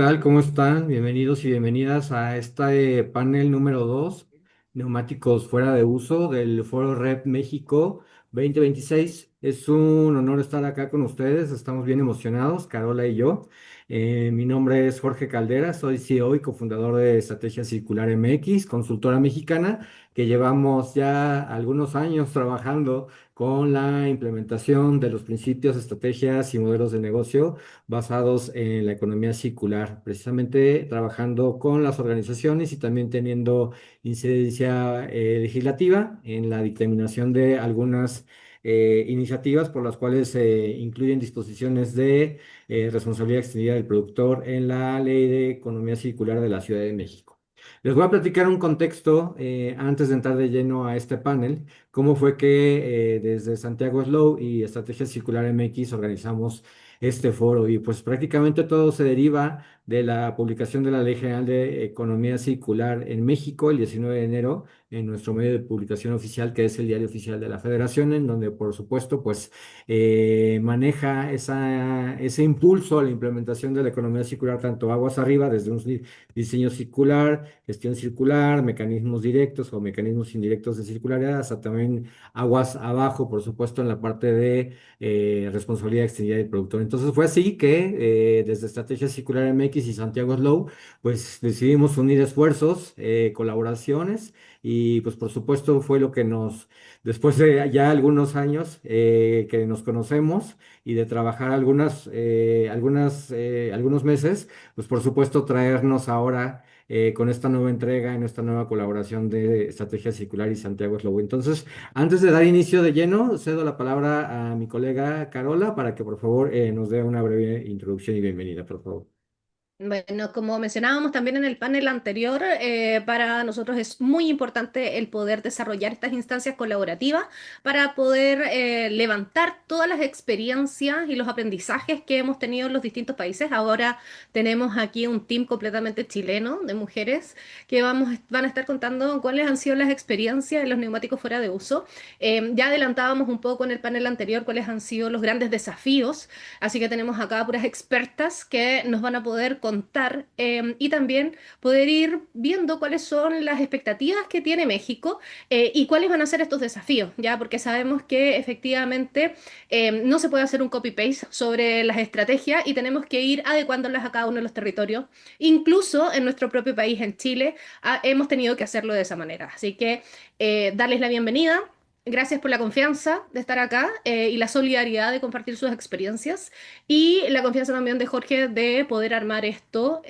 Tal? ¿Cómo están? Bienvenidos y bienvenidas a este panel número 2, neumáticos fuera de uso del Foro Rep México 2026. Es un honor estar acá con ustedes, estamos bien emocionados, Carola y yo. Mi nombre es Jorge Caldera, soy CEO y cofundador de Estrategia Circular MX, consultora mexicana, que llevamos ya algunos años trabajando con la implementación de los principios, estrategias y modelos de negocio basados en la economía circular, precisamente trabajando con las organizaciones y también teniendo incidencia legislativa en la dictaminación de algunas iniciativas por las cuales se incluyen disposiciones de responsabilidad extendida del productor en la Ley de Economía Circular de la Ciudad de México. Les voy a platicar un contexto antes de entrar de lleno a este panel, cómo fue que desde Santiago Slow y Estrategia Circular MX organizamos este foro y pues prácticamente todo se deriva de la publicación de la Ley General de Economía Circular en México el 19 de enero en nuestro medio de publicación oficial, que es el Diario Oficial de la Federación, en donde por supuesto pues maneja ese impulso a la implementación de la economía circular tanto aguas arriba desde un diseño circular, gestión circular, mecanismos directos o mecanismos indirectos de circularidad, hasta también aguas abajo, por supuesto, en la parte de responsabilidad extendida del productor. Entonces fue así que desde Estrategia Circular MX y Santiago Slow, pues decidimos unir esfuerzos, colaboraciones y pues por supuesto fue lo que después de ya algunos años que nos conocemos y de trabajar algunos meses, pues por supuesto traernos ahora con esta nueva entrega, en esta nueva colaboración de Estrategia Circular y Santiago Slow. Entonces, antes de dar inicio de lleno, cedo la palabra a mi colega Carola para que por favor nos dé una breve introducción y bienvenida, por favor. Bueno, como mencionábamos también en el panel anterior, para nosotros es muy importante el poder desarrollar estas instancias colaborativas para poder levantar todas las experiencias y los aprendizajes que hemos tenido en los distintos países. Ahora tenemos aquí un team completamente chileno de mujeres que van a estar contando cuáles han sido las experiencias en los neumáticos fuera de uso. Ya adelantábamos un poco en el panel anterior cuáles han sido los grandes desafíos. Así que tenemos acá puras expertas que nos van a poder contar y también poder ir viendo cuáles son las expectativas que tiene México y cuáles van a ser estos desafíos, ¿ya? Porque sabemos que efectivamente no se puede hacer un copy-paste sobre las estrategias y tenemos que ir adecuándolas a cada uno de los territorios. Incluso en nuestro propio país, en Chile, hemos tenido que hacerlo de esa manera. Así que darles la bienvenida. Gracias por la confianza de estar acá y la solidaridad de compartir sus experiencias y la confianza también de Jorge de poder armar esto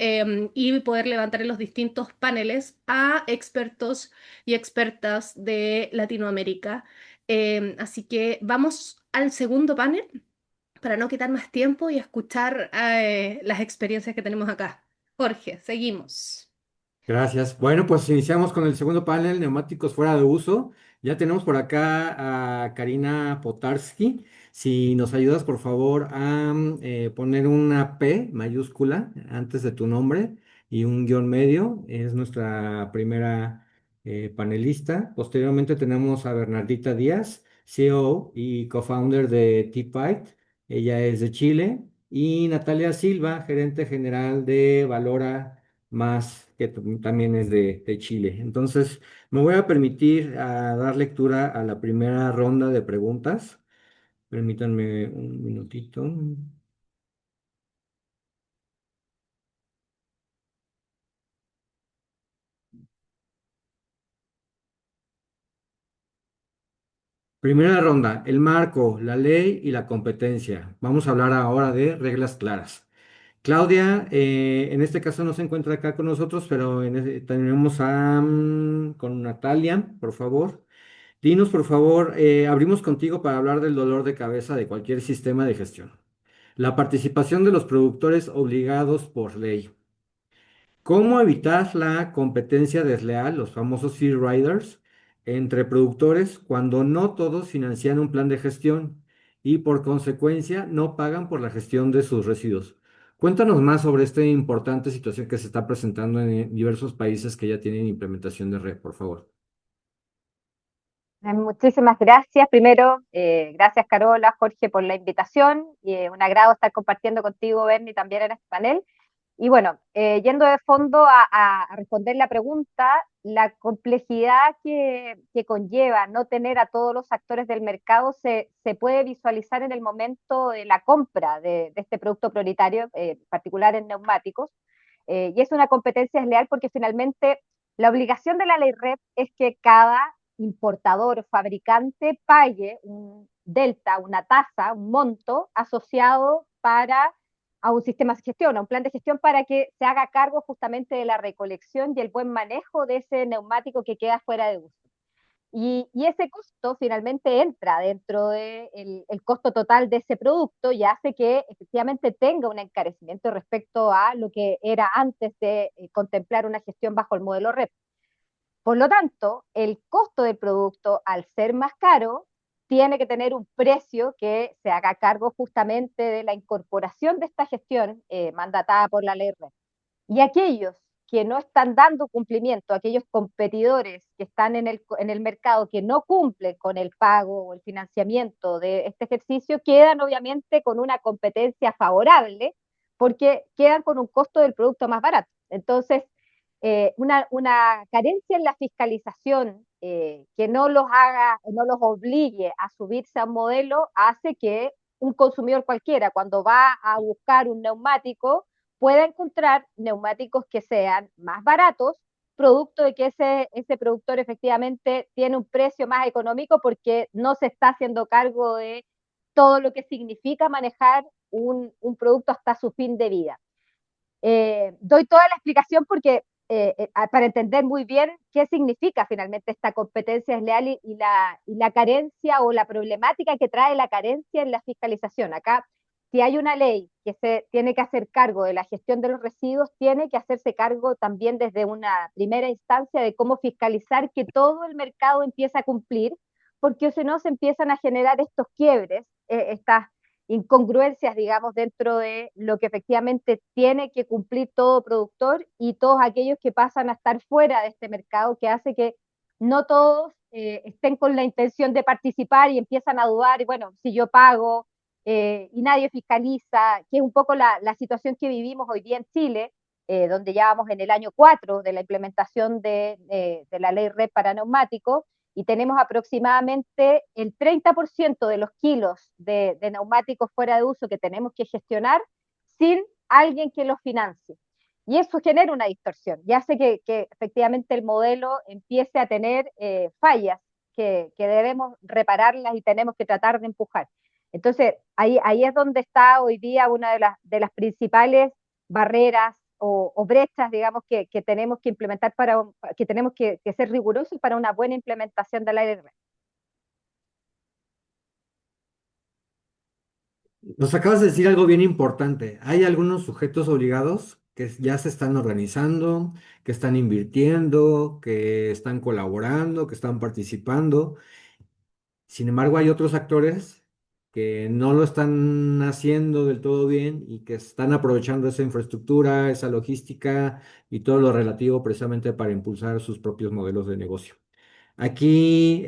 y poder levantar en los distintos paneles a expertos y expertas de Latinoamérica. Así que vamos al segundo panel para no quitar más tiempo y escuchar las experiencias que tenemos acá. Jorge, seguimos. Gracias. Bueno, pues iniciamos con el segundo panel, neumáticos fuera de uso. Ya tenemos por acá a Karina Potarsky. Si nos ayudas, por favor, a poner una P mayúscula antes de tu nombre y un guión medio. Es nuestra primera panelista. Posteriormente tenemos a Bernardita Díaz, CEO y co-founder de T-Pipe. Ella es de Chile. Y Natalia Silva, gerente general de Valora más que también es de Chile. Entonces, me voy a permitir dar lectura a la primera ronda de preguntas. Permítanme un minutito. Primera ronda, el marco, la ley y la competencia. Vamos a hablar ahora de reglas claras. Claudia, en este caso no se encuentra acá con nosotros, pero tenemos con Natalia, por favor. Dinos, por favor, abrimos contigo para hablar del dolor de cabeza de cualquier sistema de gestión. La participación de los productores obligados por ley. ¿Cómo evitar la competencia desleal, los famosos free riders, entre productores cuando no todos financian un plan de gestión y por consecuencia no pagan por la gestión de sus residuos? Cuéntanos más sobre esta importante situación que se está presentando en diversos países que ya tienen implementación de red, por favor. Muchísimas gracias. Primero, gracias Carola, Jorge, por la invitación. Y un agrado estar compartiendo contigo, Bernie, también en este panel. Y bueno, yendo de fondo a responder la pregunta, la complejidad que conlleva no tener a todos los actores del mercado se puede visualizar en el momento de la compra de este producto prioritario, en particular en neumáticos, y es una competencia desleal porque finalmente la obligación de la ley REP es que cada importador o fabricante pague un delta, una tasa, un monto asociado para a un sistema de gestión, a un plan de gestión para que se haga cargo justamente de la recolección y el buen manejo de ese neumático que queda fuera de uso. Y ese costo finalmente entra dentro del de el costo total de ese producto y hace que efectivamente tenga un encarecimiento respecto a lo que era antes de contemplar una gestión bajo el modelo REP. Por lo tanto, el costo del producto, al ser más caro, tiene que tener un precio que se haga cargo justamente de la incorporación de esta gestión mandatada por la ley REP. Y aquellos que no están dando cumplimiento, aquellos competidores que están en el mercado que no cumplen con el pago o el financiamiento de este ejercicio, quedan obviamente con una competencia favorable porque quedan con un costo del producto más barato. Entonces, una carencia en la fiscalización que no los haga, no los obligue a subirse a un modelo, hace que un consumidor cualquiera, cuando va a buscar un neumático, pueda encontrar neumáticos que sean más baratos, producto de que ese productor efectivamente tiene un precio más económico porque no se está haciendo cargo de todo lo que significa manejar producto hasta su fin de vida. Doy toda la explicación porque para entender muy bien qué significa finalmente esta competencia desleal y la carencia o la problemática que trae la carencia en la fiscalización. Acá, si hay una ley que se tiene que hacer cargo de la gestión de los residuos, tiene que hacerse cargo también desde una primera instancia de cómo fiscalizar que todo el mercado empiece a cumplir, porque si no se empiezan a generar estos quiebres, estas incongruencias, digamos, dentro de lo que efectivamente tiene que cumplir todo productor y todos aquellos que pasan a estar fuera de este mercado, que hace que no todos estén con la intención de participar y empiezan a dudar, y bueno, si yo pago y nadie fiscaliza, que es un poco la situación que vivimos hoy día en Chile, donde ya vamos en el año 4 de la implementación de la ley REP para neumáticos, y tenemos aproximadamente el 30% de los kilos de neumáticos fuera de uso que tenemos que gestionar sin alguien que los financie. Y eso genera una distorsión y hace que efectivamente el modelo empiece a tener fallas que debemos repararlas y tenemos que tratar de empujar. Entonces, ahí es donde está hoy día una de las principales barreras o brechas, digamos, que tenemos que implementar que tenemos que ser rigurosos para una buena implementación de la ley. Nos acabas de decir algo bien importante. Hay algunos sujetos obligados que ya se están organizando, que están invirtiendo, que están colaborando, que están participando. Sin embargo, hay otros actores que no lo están haciendo del todo bien y que están aprovechando esa infraestructura, esa logística y todo lo relativo precisamente para impulsar sus propios modelos de negocio. Aquí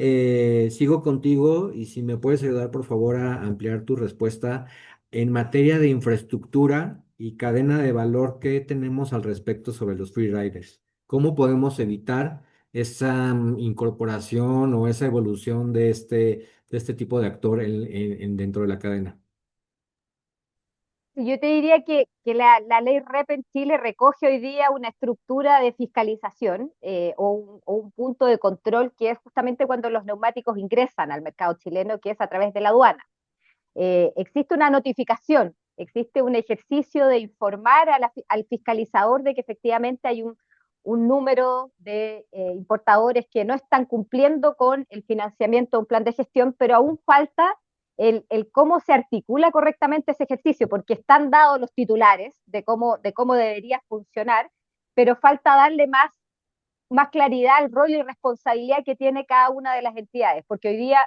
sigo contigo y si me puedes ayudar por favor a ampliar tu respuesta en materia de infraestructura y cadena de valor que tenemos al respecto sobre los freeriders. ¿Cómo podemos evitar esa incorporación o esa evolución de este tipo de actor dentro de la cadena? Yo te diría que la ley REP en Chile recoge hoy día una estructura de fiscalización o un punto de control que es justamente cuando los neumáticos ingresan al mercado chileno, que es a través de la aduana. Existe una notificación, existe un ejercicio de informar al fiscalizador de que efectivamente hay un número de importadores que no están cumpliendo con el financiamiento de un plan de gestión, pero aún falta el cómo se articula correctamente ese ejercicio, porque están dados los titulares de cómo debería funcionar, pero falta darle más claridad al rol y responsabilidad que tiene cada una de las entidades, porque hoy día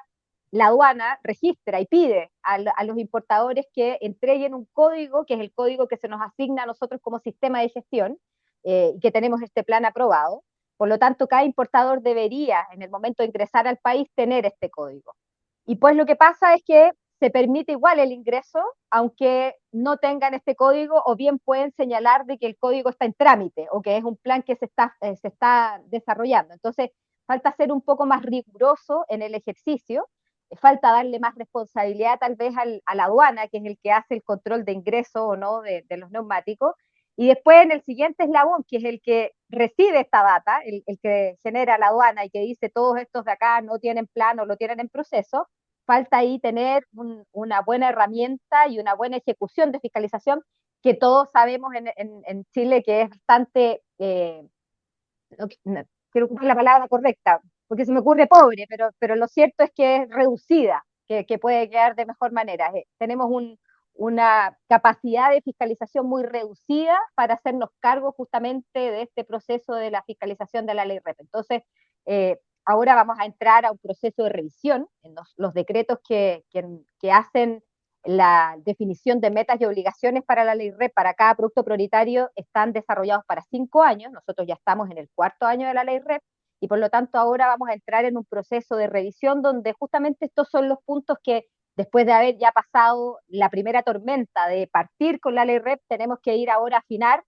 la aduana registra y pide a los importadores que entreguen un código, que es el código que se nos asigna a nosotros como sistema de gestión, y que tenemos este plan aprobado. Por lo tanto, cada importador debería, en el momento de ingresar al país, tener este código. Y pues lo que pasa es que se permite igual el ingreso, aunque no tengan este código, o bien pueden señalar de que el código está en trámite o que es un plan que se está desarrollando. Entonces, falta ser un poco más riguroso en el ejercicio, falta darle más responsabilidad tal vez a la aduana, que es el que hace el control de ingreso o no de los neumáticos, y después en el siguiente eslabón, que es el que recibe esta data, el que genera la aduana y que dice todos estos de acá no tienen plan o lo tienen en proceso, falta ahí tener una buena herramienta y una buena ejecución de fiscalización que todos sabemos en Chile que es bastante, no quiero ocupar la palabra correcta, porque se me ocurre pobre, pero lo cierto es que es reducida, que puede quedar de mejor manera. Tenemos una capacidad de fiscalización muy reducida para hacernos cargo justamente de este proceso de la fiscalización de la ley REP. Entonces, ahora vamos a entrar a un proceso de revisión en los decretos que hacen la definición de metas y obligaciones para la ley REP para cada producto prioritario están desarrollados para 5 años. Nosotros ya estamos en el cuarto año de la ley REP y por lo tanto ahora vamos a entrar en un proceso de revisión donde justamente estos son los puntos que después de haber ya pasado la primera tormenta de partir con la ley REP, tenemos que ir ahora a afinar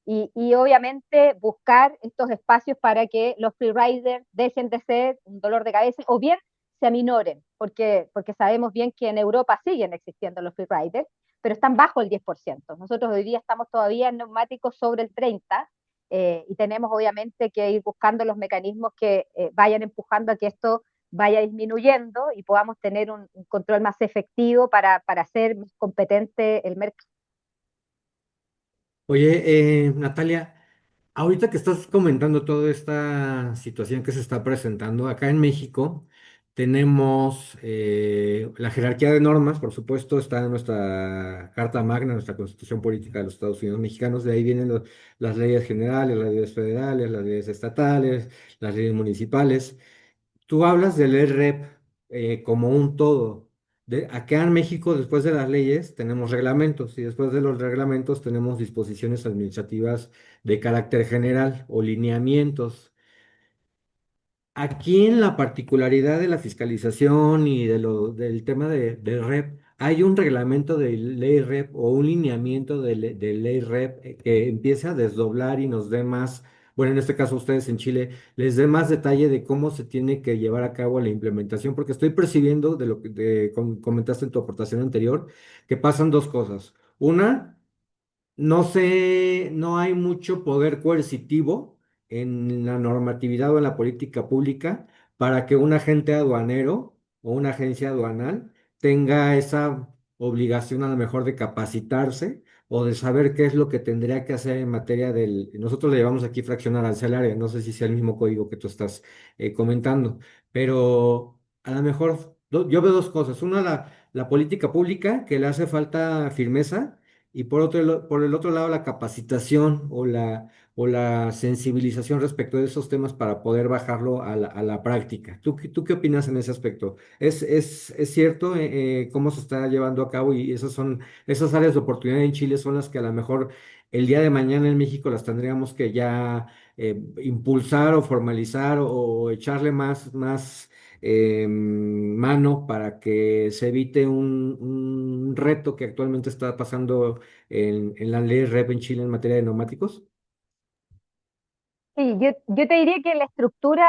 y obviamente buscar estos espacios para que los freeriders dejen de ser un dolor de cabeza o bien se aminoren, porque sabemos bien que en Europa siguen existiendo los freeriders, pero están bajo el 10%. Nosotros hoy día estamos todavía en neumáticos sobre el 30%, y tenemos obviamente que ir buscando los mecanismos que vayan empujando a que esto vaya disminuyendo y podamos tener un control más efectivo para hacer más competente el mercado. Oye, Natalia, ahorita que estás comentando toda esta situación que se está presentando acá en México, tenemos la jerarquía de normas, por supuesto, está en nuestra Carta Magna, nuestra Constitución Política de los Estados Unidos Mexicanos, de ahí vienen las leyes generales, las leyes federales, las leyes estatales, las leyes municipales. Tú hablas del EREP como un todo. Acá en México, después de las leyes, tenemos reglamentos y después de los reglamentos tenemos disposiciones administrativas de carácter general o lineamientos. Aquí en la particularidad de la fiscalización y del tema de REP, hay un reglamento de ley REP o un lineamiento de ley REP que empiece a desdoblar y nos dé más, bueno, en este caso ustedes en Chile, les dé más detalle de cómo se tiene que llevar a cabo la implementación, porque estoy percibiendo de lo que comentaste en tu aportación anterior, que pasan dos cosas. Una, no sé, no hay mucho poder coercitivo en la normatividad o en la política pública para que un agente aduanero o una agencia aduanal tenga esa obligación a lo mejor de capacitarse o de saber qué es lo que tendría que hacer en materia nosotros le llamamos aquí fracción arancelaria, no sé si sea el mismo código que tú estás comentando, pero a lo mejor yo veo dos cosas. Una, la política pública, que le hace falta firmeza y por el otro lado, la capacitación o la sensibilización respecto de esos temas para poder bajarlo a la práctica. ¿Tú qué opinas en ese aspecto? ¿Es cierto cómo se está llevando a cabo y esas áreas de oportunidad en Chile son las que a lo mejor el día de mañana en México las tendríamos que ya impulsar o formalizar o echarle más mano para que se evite un reto que actualmente está pasando en la ley REP en Chile en materia de neumáticos? Sí, yo te diría que la estructura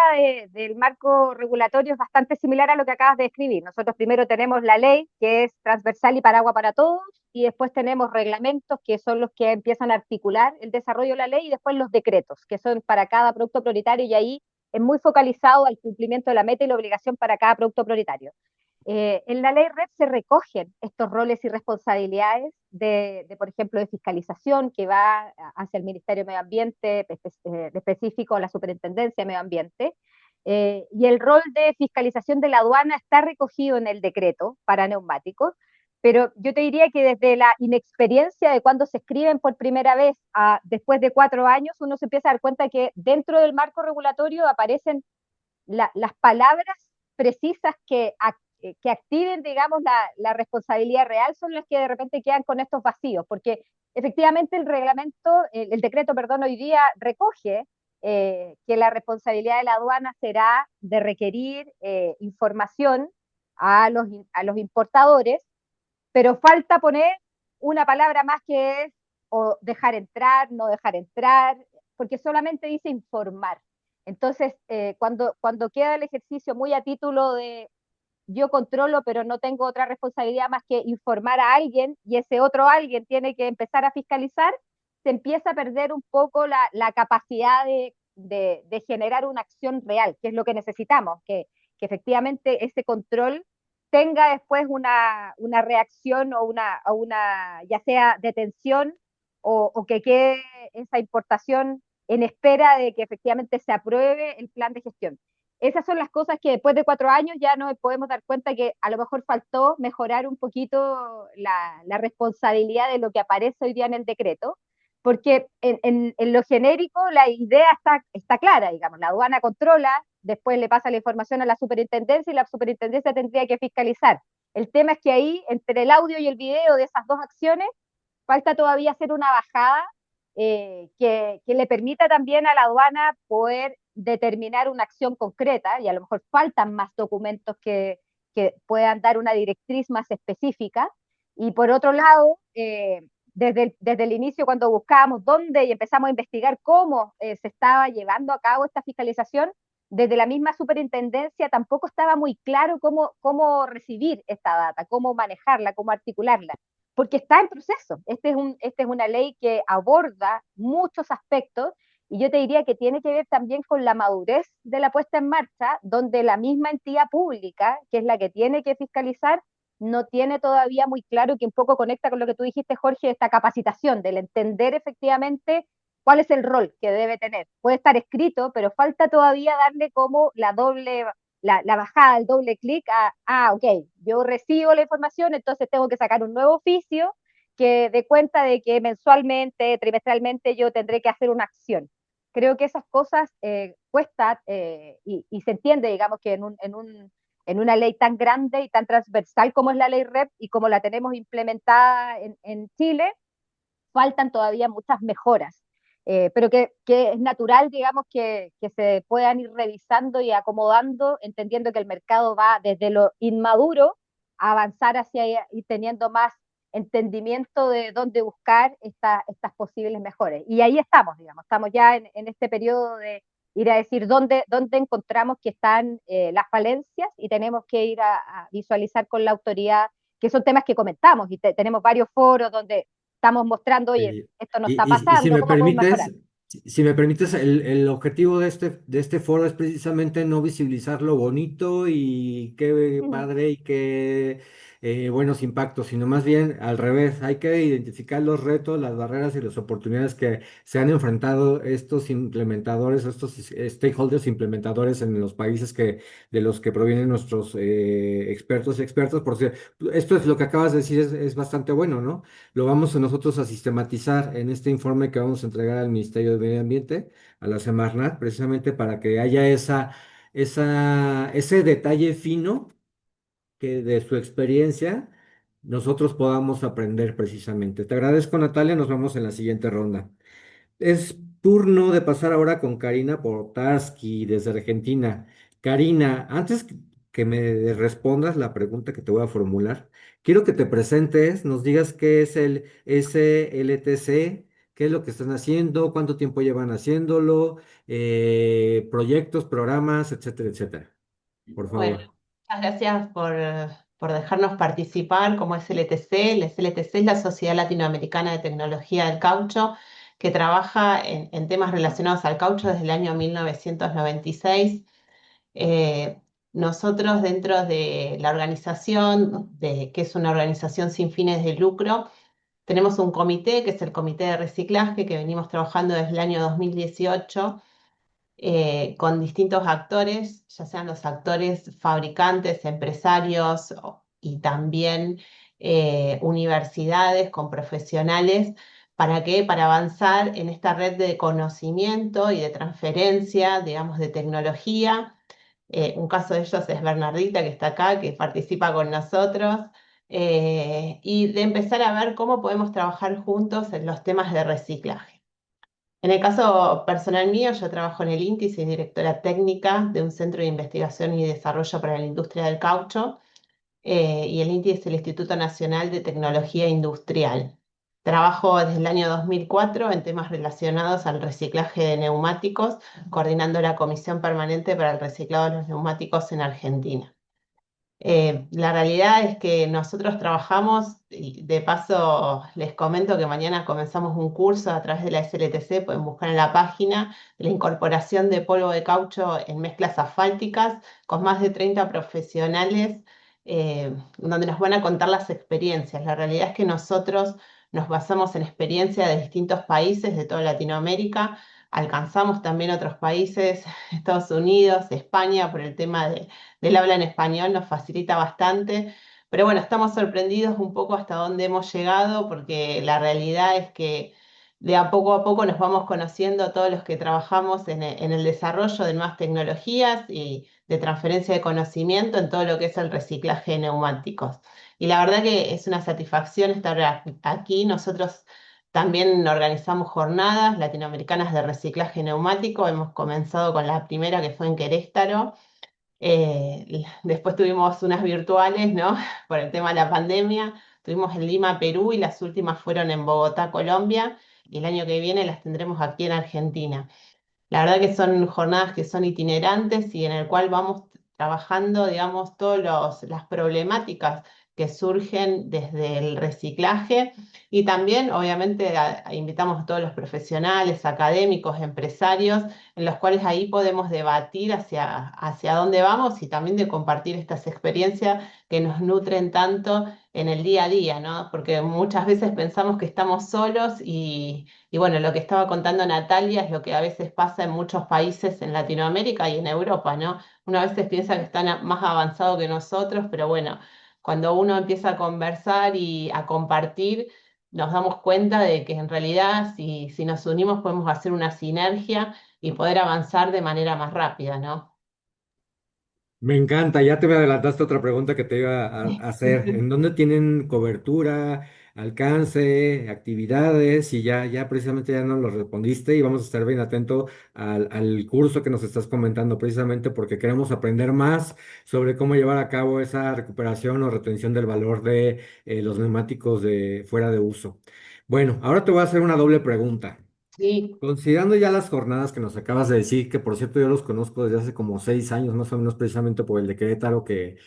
del marco regulatorio es bastante similar a lo que acabas de describir. Nosotros primero tenemos la ley, que es transversal y paraguas para todos, y después tenemos reglamentos, que son los que empiezan a articular el desarrollo de la ley, y después los decretos, que son para cada producto prioritario, y ahí es muy focalizado al cumplimiento de la meta y la obligación para cada producto prioritario. En la ley REP se recogen estos roles y responsabilidades por ejemplo, de fiscalización que va hacia el Ministerio de Medio Ambiente, específico a la Superintendencia de Medio Ambiente, y el rol de fiscalización de la aduana está recogido en el decreto para neumáticos, pero yo te diría que desde la inexperiencia de cuando se escriben por primera vez a después de 4 años, uno se empieza a dar cuenta que dentro del marco regulatorio aparecen las palabras precisas que activen, digamos, la responsabilidad real son las que de repente quedan con estos vacíos, porque efectivamente el reglamento, el decreto, perdón, hoy día recoge que la responsabilidad de la aduana será de requerir información a los importadores pero falta poner una palabra más que es o dejar entrar, no dejar entrar, porque solamente dice informar. Entonces, cuando queda el ejercicio muy a título de yo controlo, pero no tengo otra responsabilidad más que informar a alguien y ese otro alguien tiene que empezar a fiscalizar, se empieza a perder un poco la capacidad de generar una acción real, que es lo que necesitamos, que efectivamente ese control tenga después una reacción o una, ya sea detención o que quede esa importación en espera de que efectivamente se apruebe el plan de gestión. Esas son las cosas que después de 4 años ya nos podemos dar cuenta que a lo mejor faltó mejorar un poquito la responsabilidad de lo que aparece hoy día en el decreto, porque en lo genérico la idea está clara, digamos, la aduana controla, después le pasa la información a la superintendencia y la superintendencia tendría que fiscalizar. El tema es que ahí, entre el audio y el video de esas dos acciones, falta todavía hacer una bajada que le permita también a la aduana poder determinar una acción concreta y a lo mejor faltan más documentos que puedan dar una directriz más específica. Y por otro lado, desde el inicio cuando buscábamos dónde y empezamos a investigar cómo se estaba llevando a cabo esta fiscalización, desde la misma superintendencia tampoco estaba muy claro cómo recibir esta data, cómo manejarla, cómo articularla porque está en proceso. Esta es una ley que aborda muchos aspectos y yo te diría que tiene que ver también con la madurez de la puesta en marcha, donde la misma entidad pública, que es la que tiene que fiscalizar, no tiene todavía muy claro, que un poco conecta con lo que tú dijiste, Jorge, esta capacitación, del entender efectivamente cuál es el rol que debe tener. Puede estar escrito, pero falta todavía darle como la bajada, el doble clic ok, yo recibo la información, entonces tengo que sacar un nuevo oficio que dé cuenta de que mensualmente, trimestralmente yo tendré que hacer una acción. Creo que esas cosas cuestan y se entiende, digamos, que en una ley tan grande y tan transversal como es la ley REP y como la tenemos implementada en Chile, faltan todavía muchas mejoras, pero que es natural, digamos, que se puedan ir revisando y acomodando, entendiendo que el mercado va desde lo inmaduro a avanzar hacia ir teniendo más entendimiento de dónde buscar estas posibles mejores. Y ahí estamos, digamos, estamos ya en este periodo de ir a decir dónde encontramos que están las falencias y tenemos que ir a visualizar con la autoridad, que son temas que comentamos y tenemos varios foros donde estamos mostrando, oye, Sí. esto no está Y si pasando, me ¿cómo podemos mejorar? permites, si me permites, el objetivo de este foro es precisamente no visibilizar lo bonito y qué Ujú. padre y qué buenos impactos, sino más bien al revés, hay que identificar los retos, las barreras y las oportunidades que se han enfrentado estos implementadores, estos stakeholders implementadores en los países de los que provienen nuestros expertos y expertos. Por cierto, esto es lo que acabas de decir, es bastante bueno, ¿no? Lo vamos a nosotros a sistematizar en este informe que vamos a entregar al Ministerio de Medio Ambiente, a la Semarnat, precisamente para que haya ese detalle fino que de su experiencia nosotros podamos aprender precisamente. Te agradezco, Natalia, nos vemos en la siguiente ronda. Es turno de pasar ahora con Karina Portaski desde Argentina. Karina, antes que me respondas la pregunta que te voy a formular, quiero que te presentes, nos digas qué es el SLTC, qué es lo que están haciendo, cuánto tiempo llevan haciéndolo, proyectos, programas, etcétera, etcétera. Por Bueno, favor. muchas gracias por dejarnos participar como SLTC. La SLTC es la Sociedad Latinoamericana de Tecnología del Caucho, que trabaja en temas relacionados al caucho desde el año 1996. Eh, Nosotros dentro de la organización, que es una organización sin fines de lucro, tenemos un comité, que es el Comité de Reciclaje, que venimos trabajando desde el año 2018 con distintos actores, ya sean los actores fabricantes, empresarios y también universidades con profesionales. ¿Para qué? Para avanzar en esta red de conocimiento y de transferencia, digamos, de tecnología. Un caso de ellos es Bernardita, que está acá, que participa con nosotros, y de empezar a ver cómo podemos trabajar juntos en los temas de reciclaje. En el caso personal mío, yo trabajo en el INTI, soy directora técnica de un centro de investigación y desarrollo para la industria del caucho. y el INTI es el Instituto Nacional de Tecnología Industrial. Trabajo desde el año 2004 en temas relacionados al reciclaje de neumáticos, coordinando la Comisión Permanente para el Reciclado de los Neumáticos en Argentina. La realidad es que nosotros trabajamos, y de paso les comento que mañana comenzamos un curso a través de la SLTC, pueden buscar en la página, de la incorporación de polvo de caucho en mezclas asfálticas con más de 30 profesionales, donde nos van a contar las experiencias. La realidad es que nosotros nos basamos en experiencia de distintos países de toda Latinoamérica, alcanzamos también otros países, Estados Unidos, España, por el tema del habla en español nos facilita bastante. Pero bueno, estamos sorprendidos un poco hasta dónde hemos llegado, porque la realidad es que de a poco nos vamos conociendo todos los que trabajamos en el desarrollo de nuevas tecnologías y de transferencia de conocimiento en todo lo que es el reciclaje de neumáticos. Y la verdad que es una satisfacción estar aquí. Nosotros también organizamos jornadas latinoamericanas de reciclaje neumático. Hemos comenzado con la primera que fue en Querétaro. Después tuvimos unas virtuales, ¿no? Por el tema de la pandemia. Tuvimos en Lima, Perú, y las últimas fueron en Bogotá, Colombia. Y el año que viene las tendremos aquí en Argentina. La verdad que son jornadas que son itinerantes y en el cual vamos trabajando, digamos, todas las problemáticas que surgen desde el reciclaje, y también, obviamente, invitamos a todos los profesionales, académicos, empresarios, en los cuales ahí podemos debatir hacia dónde vamos, y también de compartir estas experiencias que nos nutren tanto en el día a día, ¿no? Porque muchas veces pensamos que estamos solos y bueno, lo que estaba contando Natalia es lo que a veces pasa en muchos países en Latinoamérica y en Europa, ¿no? Uno a veces piensa que están más avanzados que nosotros, pero bueno, cuando uno empieza a conversar y a compartir, nos damos cuenta de que en realidad si nos unimos podemos hacer una sinergia y poder avanzar de manera más rápida, ¿no? Me encanta, ya te me adelantaste otra pregunta que te iba a hacer. ¿En dónde tienen cobertura, alcance, actividades? Y ya precisamente ya nos lo respondiste y vamos a estar bien atento al curso que nos estás comentando, precisamente porque queremos aprender más sobre cómo llevar a cabo esa recuperación o retención del valor de los neumáticos de fuera de uso. Bueno, ahora te voy a hacer una doble pregunta. Sí, Considerando ya las jornadas que nos acabas de decir, que por cierto yo los conozco desde hace como 6 años, más o menos precisamente por el de Querétaro que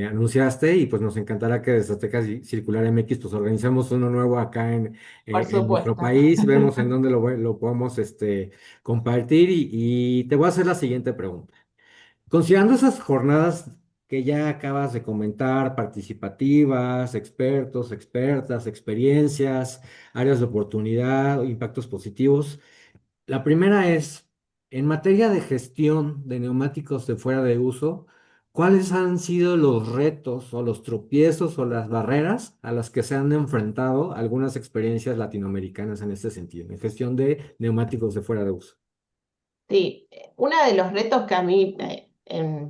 anunciaste, y pues nos encantará que desde Azteca Circular MX pues organizemos uno nuevo acá por en nuestro supuesto. país, vemos en dónde lo podemos compartir, y te voy a hacer la siguiente pregunta. Considerando esas jornadas que ya acabas de comentar, participativas, expertos, expertas, experiencias, áreas de oportunidad, impactos positivos, la primera es, en materia de gestión de neumáticos de fuera de uso, ¿cuáles han sido los retos o los tropiezos o las barreras a las que se han enfrentado algunas experiencias latinoamericanas en este sentido, en gestión de neumáticos de fuera de uso? Sí, uno de los retos que a mí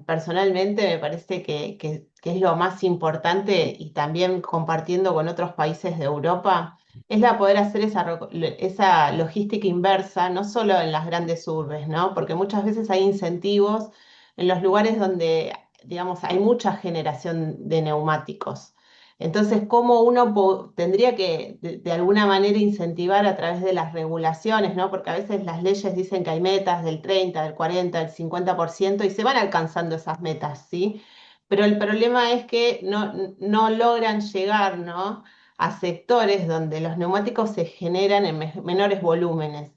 personalmente me parece que es lo más importante, y también compartiendo con otros países de Europa, es la poder hacer esa logística inversa, no solo en las grandes urbes, ¿no? Porque muchas veces hay incentivos en los lugares donde, digamos, hay mucha generación de neumáticos. Entonces, ¿cómo uno tendría que, de alguna manera, incentivar a través de las regulaciones, ¿no? Porque a veces las leyes dicen que hay metas del 30, del 40, del 50%, y se van alcanzando esas metas, ¿sí? Pero el problema es que no logran llegar, ¿no? A sectores donde los neumáticos se generan en menores volúmenes.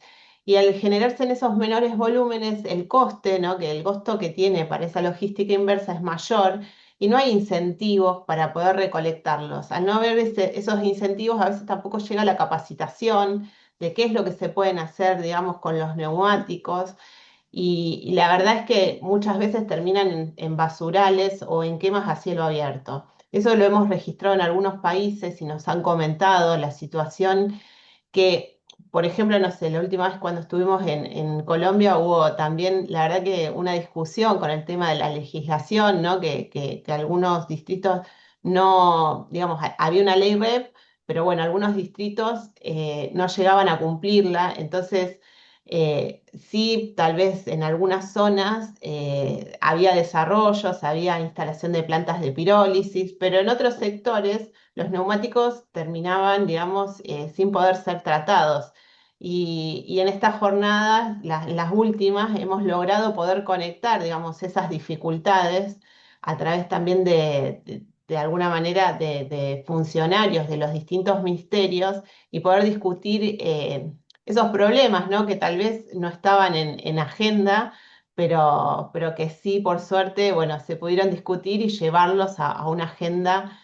Y al generarse en esos menores volúmenes, el coste, ¿no? Que el costo que tiene para esa logística inversa es mayor, y no hay incentivos para poder recolectarlos. Al no haber esos incentivos, a veces tampoco llega la capacitación de qué es lo que se pueden hacer, digamos, con los neumáticos. Y la verdad es que muchas veces terminan en basurales o en quemas a cielo abierto. Eso lo hemos registrado en algunos países y nos han comentado la situación que, por ejemplo, no sé, la última vez cuando estuvimos en Colombia hubo también, la verdad que una discusión con el tema de la legislación, ¿no? Que algunos distritos no, digamos, había una ley REP, pero bueno, algunos distritos no llegaban a cumplirla. Entonces, Sí, tal vez en algunas zonas había desarrollos, había instalación de plantas de pirólisis, pero en otros sectores los neumáticos terminaban, digamos, sin poder ser tratados. Y en estas jornadas, las últimas, hemos logrado poder conectar, digamos, esas dificultades a través también de alguna manera, de funcionarios de los distintos ministerios y poder discutir esos problemas, ¿no? Que tal vez no estaban en agenda, pero que sí, por suerte, bueno, se pudieron discutir y llevarlos a una agenda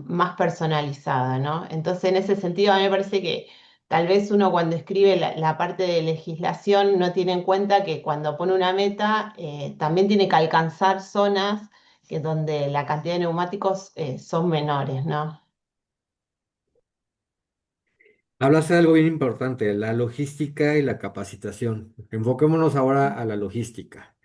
más personalizada, ¿no? Entonces, en ese sentido, a mí me parece que tal vez uno cuando escribe la parte de legislación no tiene en cuenta que cuando pone una meta, también tiene que alcanzar zonas donde la cantidad de neumáticos son menores, ¿no? Hablas de algo bien importante, la logística y la capacitación. Enfoquémonos ahora a la logística.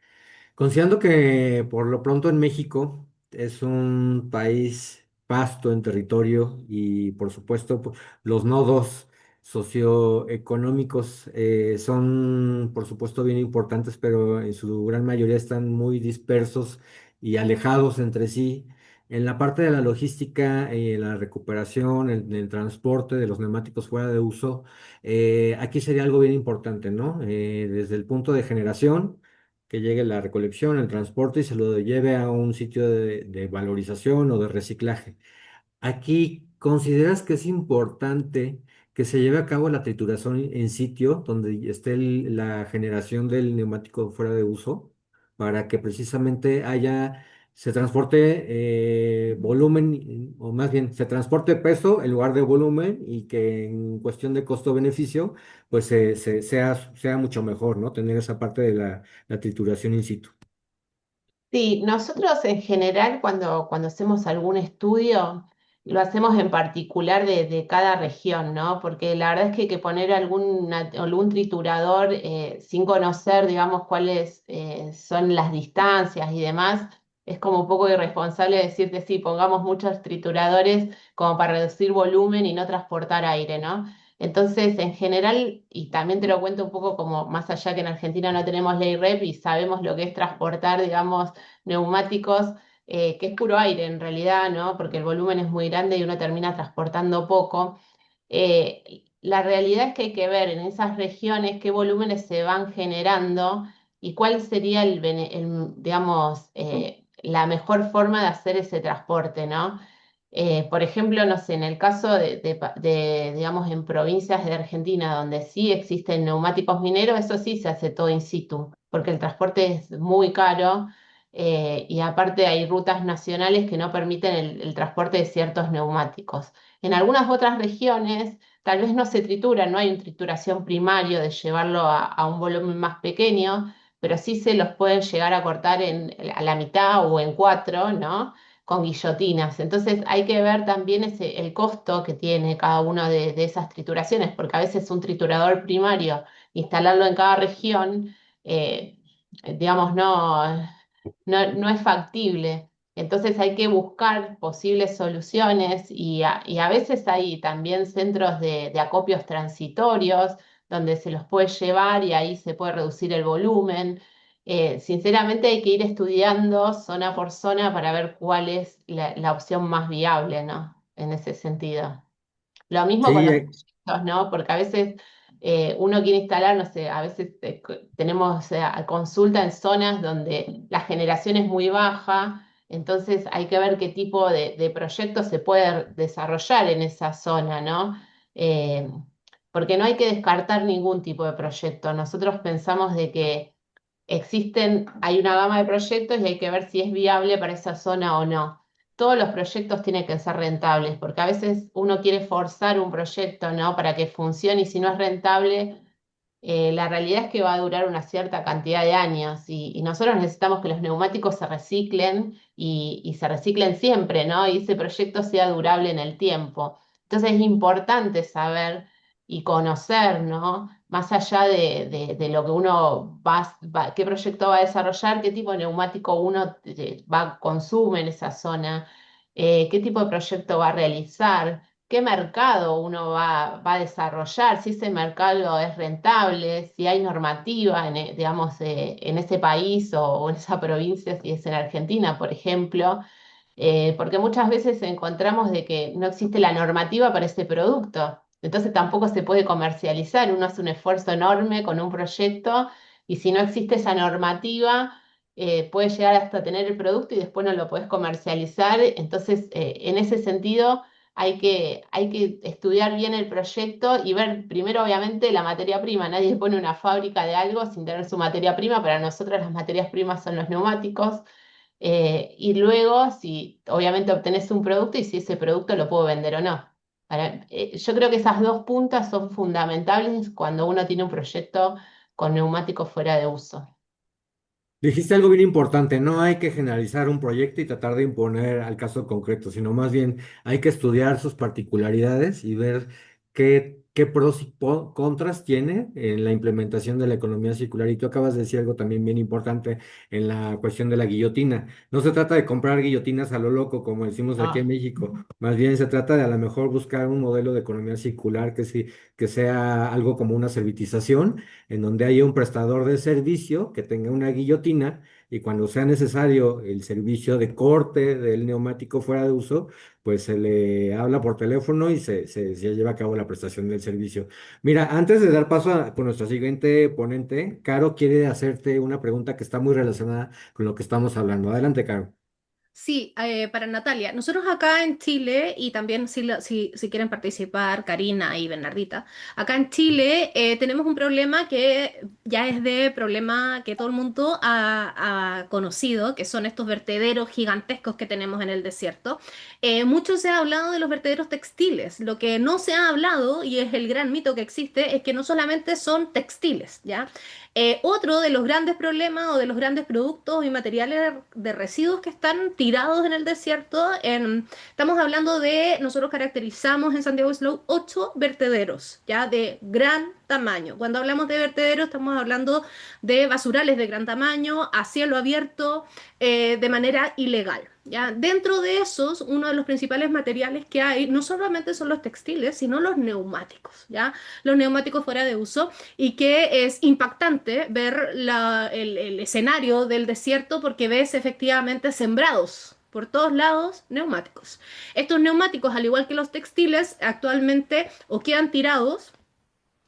Considerando que por lo pronto en México es un país vasto en territorio y por supuesto los nodos socioeconómicos son por supuesto bien importantes, pero en su gran mayoría están muy dispersos y alejados entre sí. En la parte de la logística, la recuperación, el transporte de los neumáticos fuera de uso, aquí sería algo bien importante, ¿no? Desde el punto de generación que llegue la recolección, el transporte y se lo lleve a un sitio de valorización o de reciclaje. Aquí, ¿consideras que es importante que se lleve a cabo la trituración en sitio donde esté la generación del neumático fuera de uso para que precisamente se transporte volumen, o más bien, se transporte peso en lugar de volumen y que en cuestión de costo-beneficio, pues sea mucho mejor, ¿no? Tener esa parte de la trituración in situ. Sí, nosotros en general cuando hacemos algún estudio, lo hacemos en particular de cada región, ¿no? Porque la verdad es que, poner algún triturador sin conocer, digamos, cuáles son las distancias y demás, es como un poco irresponsable decirte, sí, pongamos muchos trituradores como para reducir volumen y no transportar aire, ¿no? Entonces, en general, y también te lo cuento un poco como más allá que en Argentina no tenemos ley REP y sabemos lo que es transportar, digamos, neumáticos, que es puro aire en realidad, ¿no? Porque el volumen es muy grande y uno termina transportando poco. La realidad es que hay que ver en esas regiones qué volúmenes se van generando y cuál sería digamos, la mejor forma de hacer ese transporte, ¿no? Por ejemplo, no sé, en el caso digamos, en provincias de Argentina donde sí existen neumáticos mineros, eso sí se hace todo in situ, porque el transporte es muy caro y aparte hay rutas nacionales que no permiten el transporte de ciertos neumáticos. En algunas otras regiones tal vez no se tritura, no hay una trituración primaria de llevarlo a un volumen más pequeño, pero sí se los pueden llegar a cortar a la mitad o en cuatro, ¿no? Con guillotinas. Entonces hay que ver también el costo que tiene cada una de esas trituraciones, porque a veces un triturador primario, instalarlo en cada región, digamos, no es factible. Entonces hay que buscar posibles soluciones y a veces hay también centros de acopios transitorios donde se los puede llevar y ahí se puede reducir el volumen. Sinceramente hay que ir estudiando zona por zona para ver cuál es la opción más viable, ¿no? En ese sentido. Lo mismo con Sí, los proyectos, ¿no? Porque a veces uno quiere instalar, no sé, a veces tenemos consulta en zonas donde la generación es muy baja, entonces hay que ver qué tipo de proyecto se puede desarrollar en esa zona, ¿no? Eh, Porque no hay que descartar ningún tipo de proyecto. Nosotros pensamos de que hay una gama de proyectos y hay que ver si es viable para esa zona o no. Todos los proyectos tienen que ser rentables, porque a veces uno quiere forzar un proyecto, ¿no? Para que funcione y si no es rentable, la realidad es que va a durar una cierta cantidad de años y nosotros necesitamos que los neumáticos se reciclen y se reciclen siempre, ¿no? Y ese proyecto sea durable en el tiempo. Entonces es importante saber y conocer, ¿no? Más allá de lo que uno qué proyecto va a desarrollar, qué tipo de neumático uno consume en esa zona, qué tipo de proyecto va a realizar. qué mercado uno va a desarrollar, si ese mercado es rentable, si hay normativa digamos, en ese país o en esa provincia, si es en Argentina, por ejemplo, porque muchas veces encontramos de que no existe la normativa para ese producto, entonces tampoco se puede comercializar, uno hace un esfuerzo enorme con un proyecto y si no existe esa normativa, puede llegar hasta tener el producto y después no lo puedes comercializar, entonces en ese sentido hay que estudiar bien el proyecto y ver primero, obviamente, la materia prima. Nadie pone una fábrica de algo sin tener su materia prima. Para nosotros las materias primas son los neumáticos. Y luego, si obviamente obtenés un producto y si ese producto lo puedo vender o no. Yo creo que esas dos puntas son fundamentales cuando uno tiene un proyecto con neumáticos fuera de uso. Dijiste algo bien importante, no hay que generalizar un proyecto y tratar de imponer al caso concreto, sino más bien hay que estudiar sus particularidades y ver qué pros y contras tiene en la implementación de la economía circular. Y tú acabas de decir algo también bien importante en la cuestión de la guillotina. No se trata de comprar guillotinas a lo loco, como decimos aquí en Ah, México, más bien se trata de a lo mejor buscar un modelo de economía circular que, sí, que sea algo como una servitización en donde haya un prestador de servicio que tenga una guillotina y cuando sea necesario el servicio de corte del neumático fuera de uso, pues se le habla por teléfono y se lleva a cabo la prestación del servicio. Mira, antes de dar paso con nuestra siguiente ponente, Caro quiere hacerte una pregunta que está muy relacionada con lo que estamos hablando. Adelante, Caro. Sí, para Natalia, nosotros acá en Chile, y también si quieren participar Karina y Bernardita, acá en Chile tenemos un problema que ya es de problema que todo el mundo ha conocido, que son estos vertederos gigantescos que tenemos en el desierto. Mucho se ha hablado de los vertederos textiles, lo que no se ha hablado, y es el gran mito que existe, es que no solamente son textiles, ¿ya? Otro de los grandes problemas o de los grandes productos y materiales de residuos que están tirados en el desierto, estamos hablando de, nosotros caracterizamos en Santiago Slow 8 vertederos, ya de gran tamaño. Cuando hablamos de vertederos estamos hablando de basurales de gran tamaño, a cielo abierto, de manera ilegal. ¿Ya? Dentro de esos, uno de los principales materiales que hay no solamente son los textiles, sino los neumáticos, ¿ya? Los neumáticos fuera de uso y que es impactante ver el escenario del desierto porque ves efectivamente sembrados por todos lados neumáticos. Estos neumáticos, al igual que los textiles, actualmente o quedan tirados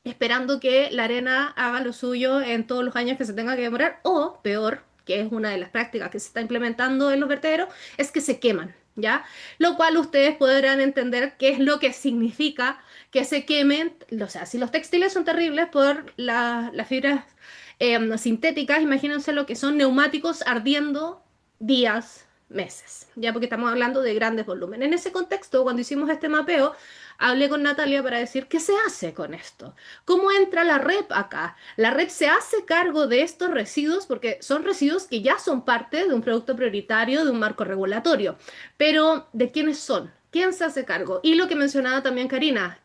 esperando que la arena haga lo suyo en todos los años que se tenga que demorar, o peor, que es una de las prácticas que se está implementando en los vertederos, es que se queman, ¿ya? Lo cual ustedes podrán entender qué es lo que significa que se quemen, o sea, si los textiles son terribles por las fibras sintéticas, imagínense lo que son neumáticos ardiendo días, meses, ya porque estamos hablando de grandes volúmenes. En ese contexto, cuando hicimos este mapeo, hablé con Natalia para decir qué se hace con esto. ¿Cómo entra la REP acá? La REP se hace cargo de estos residuos porque son residuos que ya son parte de un producto prioritario, de un marco regulatorio. Pero, ¿de quiénes son? ¿Quién se hace cargo? Y lo que mencionaba también Karina,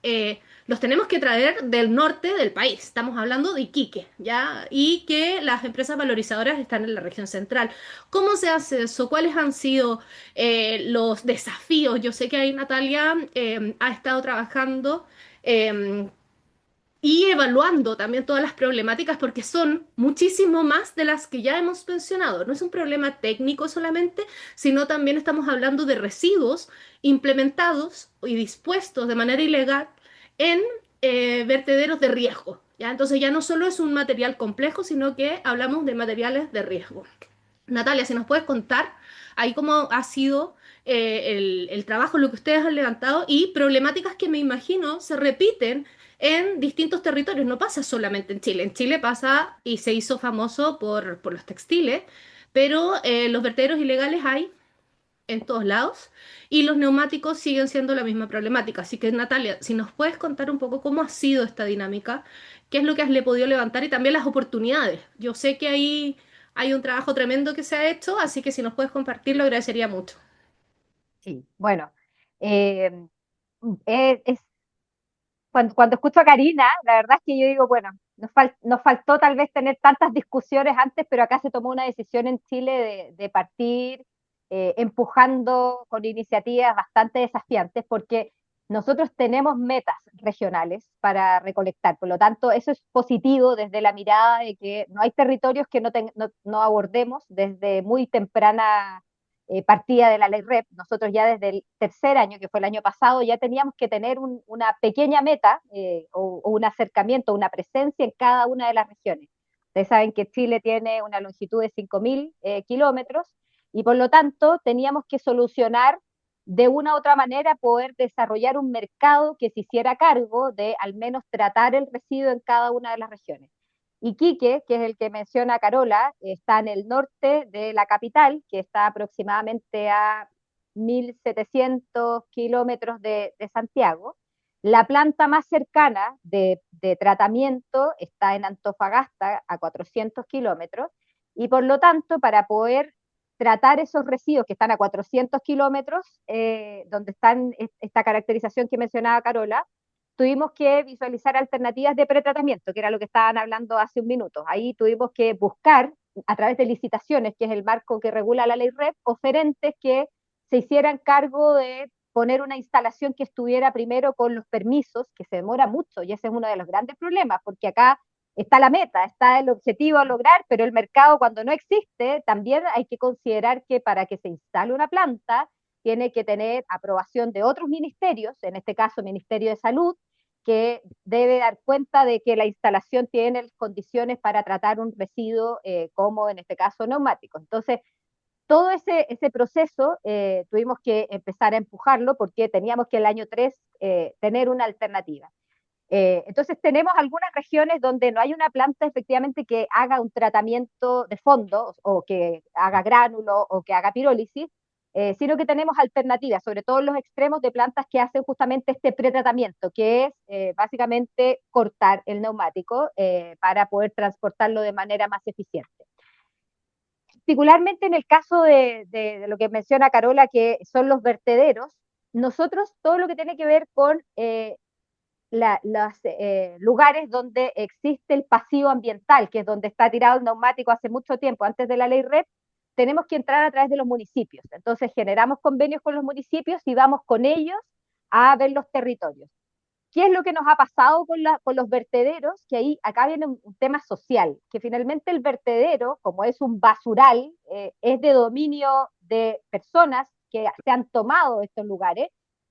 los tenemos que traer del norte del país. Estamos hablando de Iquique, ¿ya? Y que las empresas valorizadoras están en la región central. ¿Cómo se hace eso? ¿Cuáles han sido los desafíos? Yo sé que ahí Natalia ha estado trabajando eh, y evaluando también todas las problemáticas porque son muchísimo más de las que ya hemos mencionado. No es un problema técnico solamente, sino también estamos hablando de residuos implementados y dispuestos de manera ilegal en vertederos de riesgo. ¿Ya? Entonces ya no solo es un material complejo, sino que hablamos de materiales de riesgo. Natalia, si nos puedes contar ahí cómo ha sido el trabajo, lo que ustedes han levantado y problemáticas que me imagino se repiten en distintos territorios. No pasa solamente en Chile. En Chile pasa y se hizo famoso por los textiles, pero los vertederos ilegales hay en todos lados y los neumáticos siguen siendo la misma problemática. Así que Natalia, si nos puedes contar un poco cómo ha sido esta dinámica, qué es lo que has le podido levantar y también las oportunidades. Yo sé que ahí hay un trabajo tremendo que se ha hecho, así que si nos puedes compartir lo agradecería mucho. Sí, bueno, eh, es, cuando escucho a Karina, la verdad es que yo digo, bueno, nos faltó tal vez tener tantas discusiones antes, pero acá se tomó una decisión en Chile de partir empujando con iniciativas bastante desafiantes, porque Nosotros tenemos metas regionales para recolectar, por lo tanto, eso es positivo desde la mirada de que no hay territorios que no abordemos desde muy temprana partida de la ley REP. Nosotros ya desde el tercer año, que fue el año pasado, ya teníamos que tener una pequeña meta o un acercamiento, una presencia en cada una de las regiones. Ustedes saben que Chile tiene una longitud de 5.000 kilómetros y por lo tanto teníamos que solucionar de una u otra manera poder desarrollar un mercado que se hiciera cargo de al menos tratar el residuo en cada una de las regiones. Iquique, que es el que menciona Carola, está en el norte de la capital, que está aproximadamente a 1.700 kilómetros de Santiago. La planta más cercana de tratamiento está en Antofagasta, a 400 kilómetros, y por lo tanto, para poder tratar esos residuos que están a 400 kilómetros, donde están esta caracterización que mencionaba Carola, tuvimos que visualizar alternativas de pretratamiento, que era lo que estaban hablando hace un minuto. Ahí tuvimos que buscar, a través de licitaciones, que es el marco que regula la ley REP, oferentes que se hicieran cargo de poner una instalación que estuviera primero con los permisos, que se demora mucho, y ese es uno de los grandes problemas, porque acá está la meta, está el objetivo a lograr, pero el mercado cuando no existe, también hay que considerar que para que se instale una planta, tiene que tener aprobación de otros ministerios, en este caso Ministerio de Salud, que debe dar cuenta de que la instalación tiene condiciones para tratar un residuo como en este caso neumático. Entonces, todo ese proceso tuvimos que empezar a empujarlo porque teníamos que el año 3 tener una alternativa. Entonces tenemos algunas regiones donde no hay una planta efectivamente que haga un tratamiento de fondo o que haga gránulo o que haga pirólisis, sino que tenemos alternativas, sobre todo en los extremos de plantas que hacen justamente este pretratamiento, que es básicamente cortar el neumático para poder transportarlo de manera más eficiente. Particularmente en el caso de lo que menciona Carola, que son los vertederos, nosotros todo lo que tiene que ver con los lugares donde existe el pasivo ambiental, que es donde está tirado el neumático hace mucho tiempo, antes de la ley REP, tenemos que entrar a través de los municipios. Entonces generamos convenios con los municipios y vamos con ellos a ver los territorios. ¿Qué es lo que nos ha pasado con los vertederos? Que ahí, acá viene un tema social, que finalmente el vertedero, como es un basural, es de dominio de personas que se han tomado estos lugares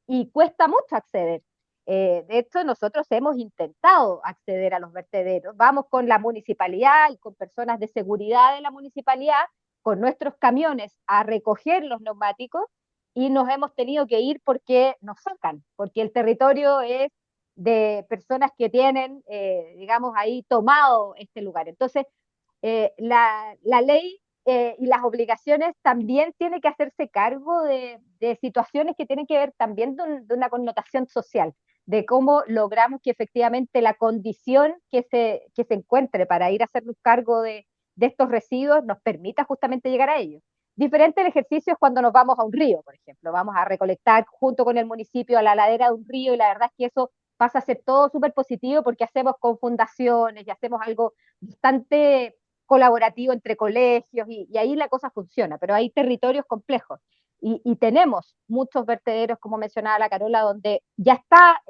y cuesta mucho acceder. De hecho, nosotros hemos intentado acceder a los vertederos. Vamos con la municipalidad y con personas de seguridad de la municipalidad, con nuestros camiones a recoger los neumáticos y nos hemos tenido que ir porque nos sacan, porque el territorio es de personas que tienen, digamos, ahí tomado este lugar. Entonces, la ley y las obligaciones también tiene que hacerse cargo de situaciones que tienen que ver también de una connotación social, de cómo logramos que efectivamente la condición que se encuentre para ir a hacernos cargo de estos residuos nos permita justamente llegar a ellos. Diferente el ejercicio es cuando nos vamos a un río, por ejemplo, vamos a recolectar junto con el municipio a la ladera de un río y la verdad es que eso pasa a ser todo súper positivo porque hacemos con fundaciones y hacemos algo bastante colaborativo entre colegios y ahí la cosa funciona, pero hay territorios complejos y tenemos muchos vertederos, como mencionaba la Carola, donde ya está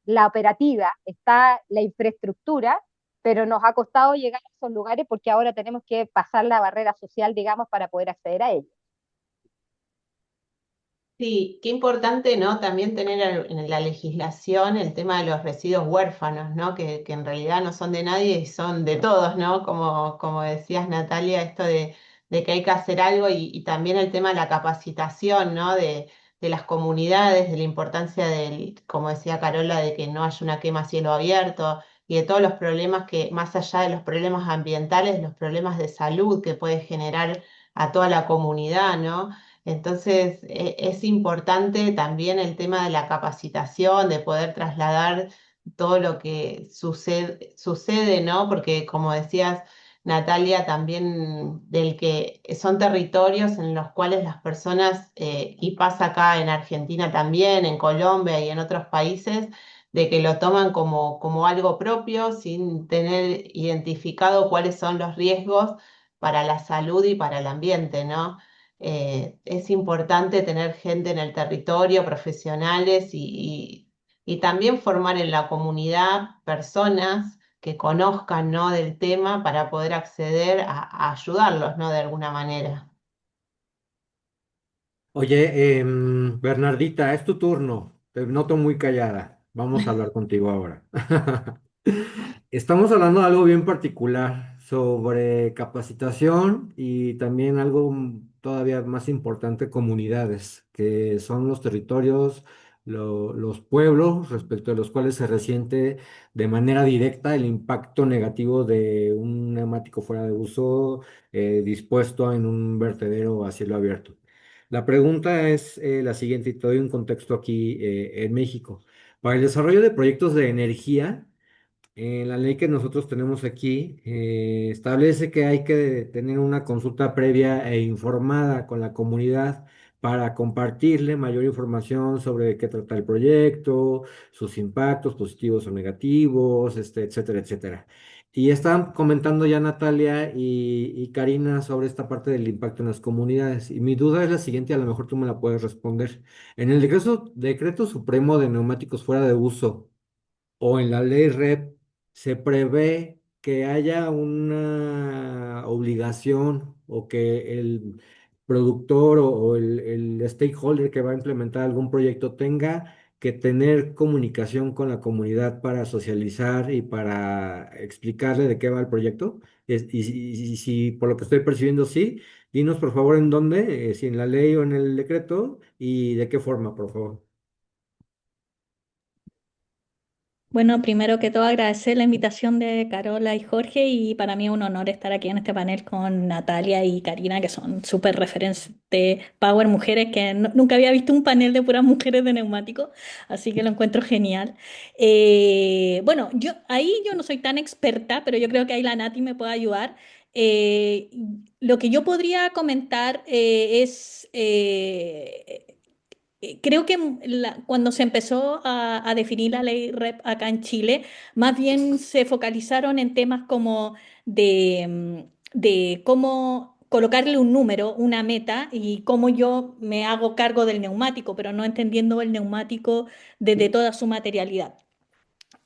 la operativa, está la infraestructura, pero nos ha costado llegar a esos lugares porque ahora tenemos que pasar la barrera social, digamos, para poder acceder a ellos. Sí, qué importante, ¿no? También tener en la legislación el tema de los residuos huérfanos, ¿no? Que en realidad no son de nadie y son de todos, ¿no? Como decías, Natalia, esto de que hay que hacer algo y también el tema de la capacitación, ¿no? De las comunidades, de la importancia del, como decía Carola, de que no haya una quema a cielo abierto y de todos los problemas que, más allá de los problemas ambientales, los problemas de salud que puede generar a toda la comunidad, ¿no? Entonces, es importante también el tema de la capacitación, de poder trasladar todo lo que sucede, ¿no? Porque como decías, Natalia, también del que son territorios en los cuales las personas, y pasa acá en Argentina también, en Colombia y en otros países, de que lo toman como algo propio sin tener identificado cuáles son los riesgos para la salud y para el ambiente, ¿no? Es importante tener gente en el territorio, profesionales y también formar en la comunidad personas que conozcan, ¿no?, del tema para poder acceder a ayudarlos, ¿no?, de alguna manera. Oye, Bernardita, es tu turno. Te noto muy callada. Vamos a hablar contigo ahora. Estamos hablando de algo bien particular sobre capacitación y también algo todavía más importante, comunidades, que son los territorios, los pueblos respecto a los cuales se resiente de manera directa el impacto negativo de un neumático fuera de uso dispuesto en un vertedero a cielo abierto. La pregunta es la siguiente, y te doy un contexto aquí en México. Para el desarrollo de proyectos de energía, la ley que nosotros tenemos aquí establece que hay que tener una consulta previa e informada con la comunidad para compartirle mayor información sobre de qué trata el proyecto, sus impactos positivos o negativos, etcétera, etcétera. Y estaban comentando ya Natalia y Karina sobre esta parte del impacto en las comunidades. Y mi duda es la siguiente, a lo mejor tú me la puedes responder. En el decreto supremo de neumáticos fuera de uso, o en la ley REP, se prevé que haya una obligación o que el productor o el stakeholder que va a implementar algún proyecto tenga que tener comunicación con la comunidad para socializar y para explicarle de qué va el proyecto. Y si por lo que estoy percibiendo sí, dinos por favor en dónde, si en la ley o en el decreto y de qué forma, por favor. Bueno, primero que todo agradecer la invitación de Carola y Jorge y para mí es un honor estar aquí en este panel con Natalia y Karina, que son súper referentes power mujeres, que nunca había visto un panel de puras mujeres de neumáticos, así que lo encuentro genial. Bueno, yo no soy tan experta, pero yo creo que ahí la Nati me puede ayudar. Eh, lo que yo podría comentar creo que cuando se empezó a definir la ley REP acá en Chile, más bien se focalizaron en temas como de cómo colocarle un número, una meta y cómo yo me hago cargo del neumático, pero no entendiendo el neumático desde toda su materialidad.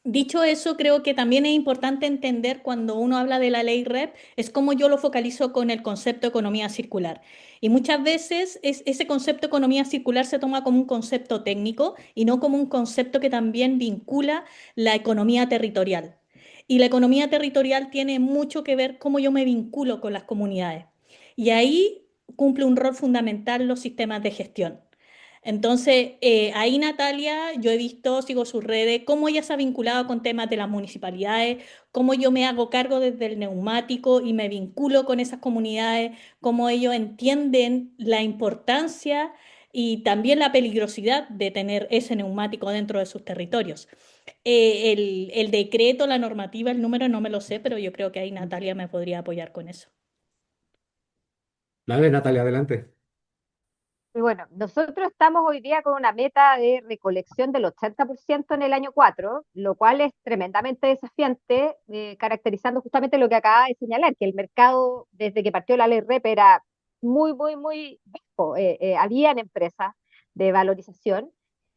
Dicho eso, creo que también es importante entender cuando uno habla de la ley REP, es cómo yo lo focalizo con el concepto de economía circular. Y muchas veces ese concepto de economía circular se toma como un concepto técnico y no como un concepto que también vincula la economía territorial. Y la economía territorial tiene mucho que ver cómo yo me vinculo con las comunidades. Y ahí cumple un rol fundamental los sistemas de gestión. Entonces, ahí Natalia, yo he visto, sigo sus redes, cómo ella se ha vinculado con temas de las municipalidades, cómo yo me hago cargo desde el neumático y me vinculo con esas comunidades, cómo ellos entienden la importancia y también la peligrosidad de tener ese neumático dentro de sus territorios. El decreto, la normativa, el número no me lo sé, pero yo creo que ahí Natalia me podría apoyar con eso. Dale, Natalia, adelante. Y bueno, nosotros estamos hoy día con una meta de recolección del 80% en el año 4, lo cual es tremendamente desafiante, caracterizando justamente lo que acaba de señalar, que el mercado, desde que partió la ley REP, era muy, muy, muy bajo. Habían empresas de valorización,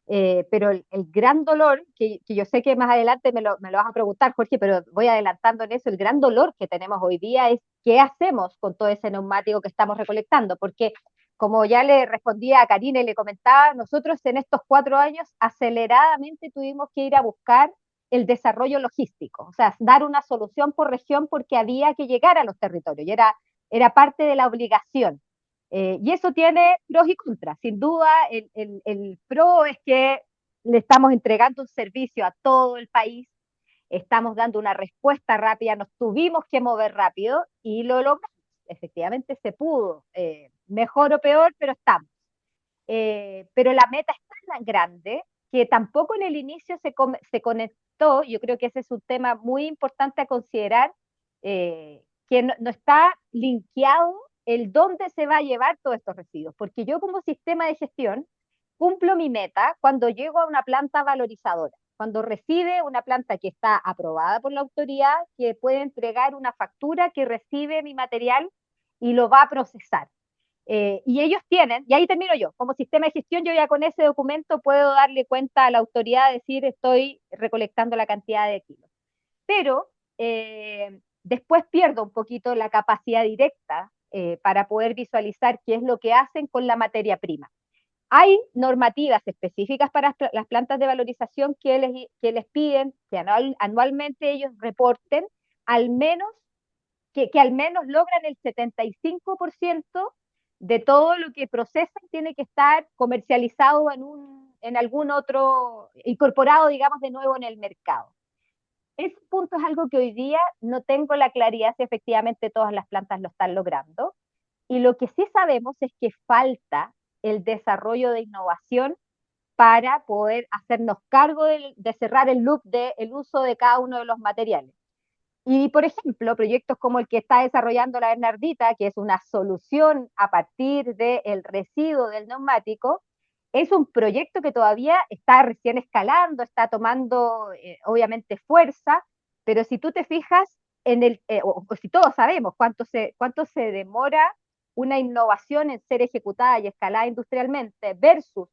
pero el gran dolor, que yo sé que más adelante me lo vas a preguntar, Jorge, pero voy adelantando en eso, el gran dolor que tenemos hoy día es qué hacemos con todo ese neumático que estamos recolectando, porque como ya le respondía a Karina y le comentaba, nosotros en estos 4 años aceleradamente tuvimos que ir a buscar el desarrollo logístico, o sea, dar una solución por región porque había que llegar a los territorios y era parte de la obligación. Y eso tiene pros y contras. Sin duda, el pro es que le estamos entregando un servicio a todo el país, estamos dando una respuesta rápida, nos tuvimos que mover rápido y lo logramos. Efectivamente se pudo, mejor o peor, pero estamos. Pero la meta es tan grande que tampoco en el inicio se conectó, yo creo que ese es un tema muy importante a considerar, que no está linkeado el dónde se va a llevar todos estos residuos, porque yo como sistema de gestión cumplo mi meta cuando llego a una planta valorizadora, cuando recibe una planta que está aprobada por la autoridad, que puede entregar una factura que recibe mi material y lo va a procesar. Y ellos tienen, y ahí termino yo, como sistema de gestión, yo ya con ese documento puedo darle cuenta a la autoridad, decir, estoy recolectando la cantidad de kilos. Pero después pierdo un poquito la capacidad directa para poder visualizar qué es lo que hacen con la materia prima. Hay normativas específicas para las plantas de valorización que les piden que anualmente ellos reporten al menos que al menos logran el 75% de todo lo que procesan tiene que estar comercializado en algún otro, incorporado, digamos, de nuevo en el mercado. Ese punto es algo que hoy día no tengo la claridad si efectivamente todas las plantas lo están logrando. Y lo que sí sabemos es que falta el desarrollo de innovación para poder hacernos cargo de cerrar el loop del uso de cada uno de los materiales. Y, por ejemplo, proyectos como el que está desarrollando la Bernardita, que es una solución a partir del residuo del neumático, es un proyecto que todavía está recién escalando, está tomando obviamente fuerza, pero si tú te fijas o si todos sabemos cuánto se demora una innovación en ser ejecutada y escalada industrialmente versus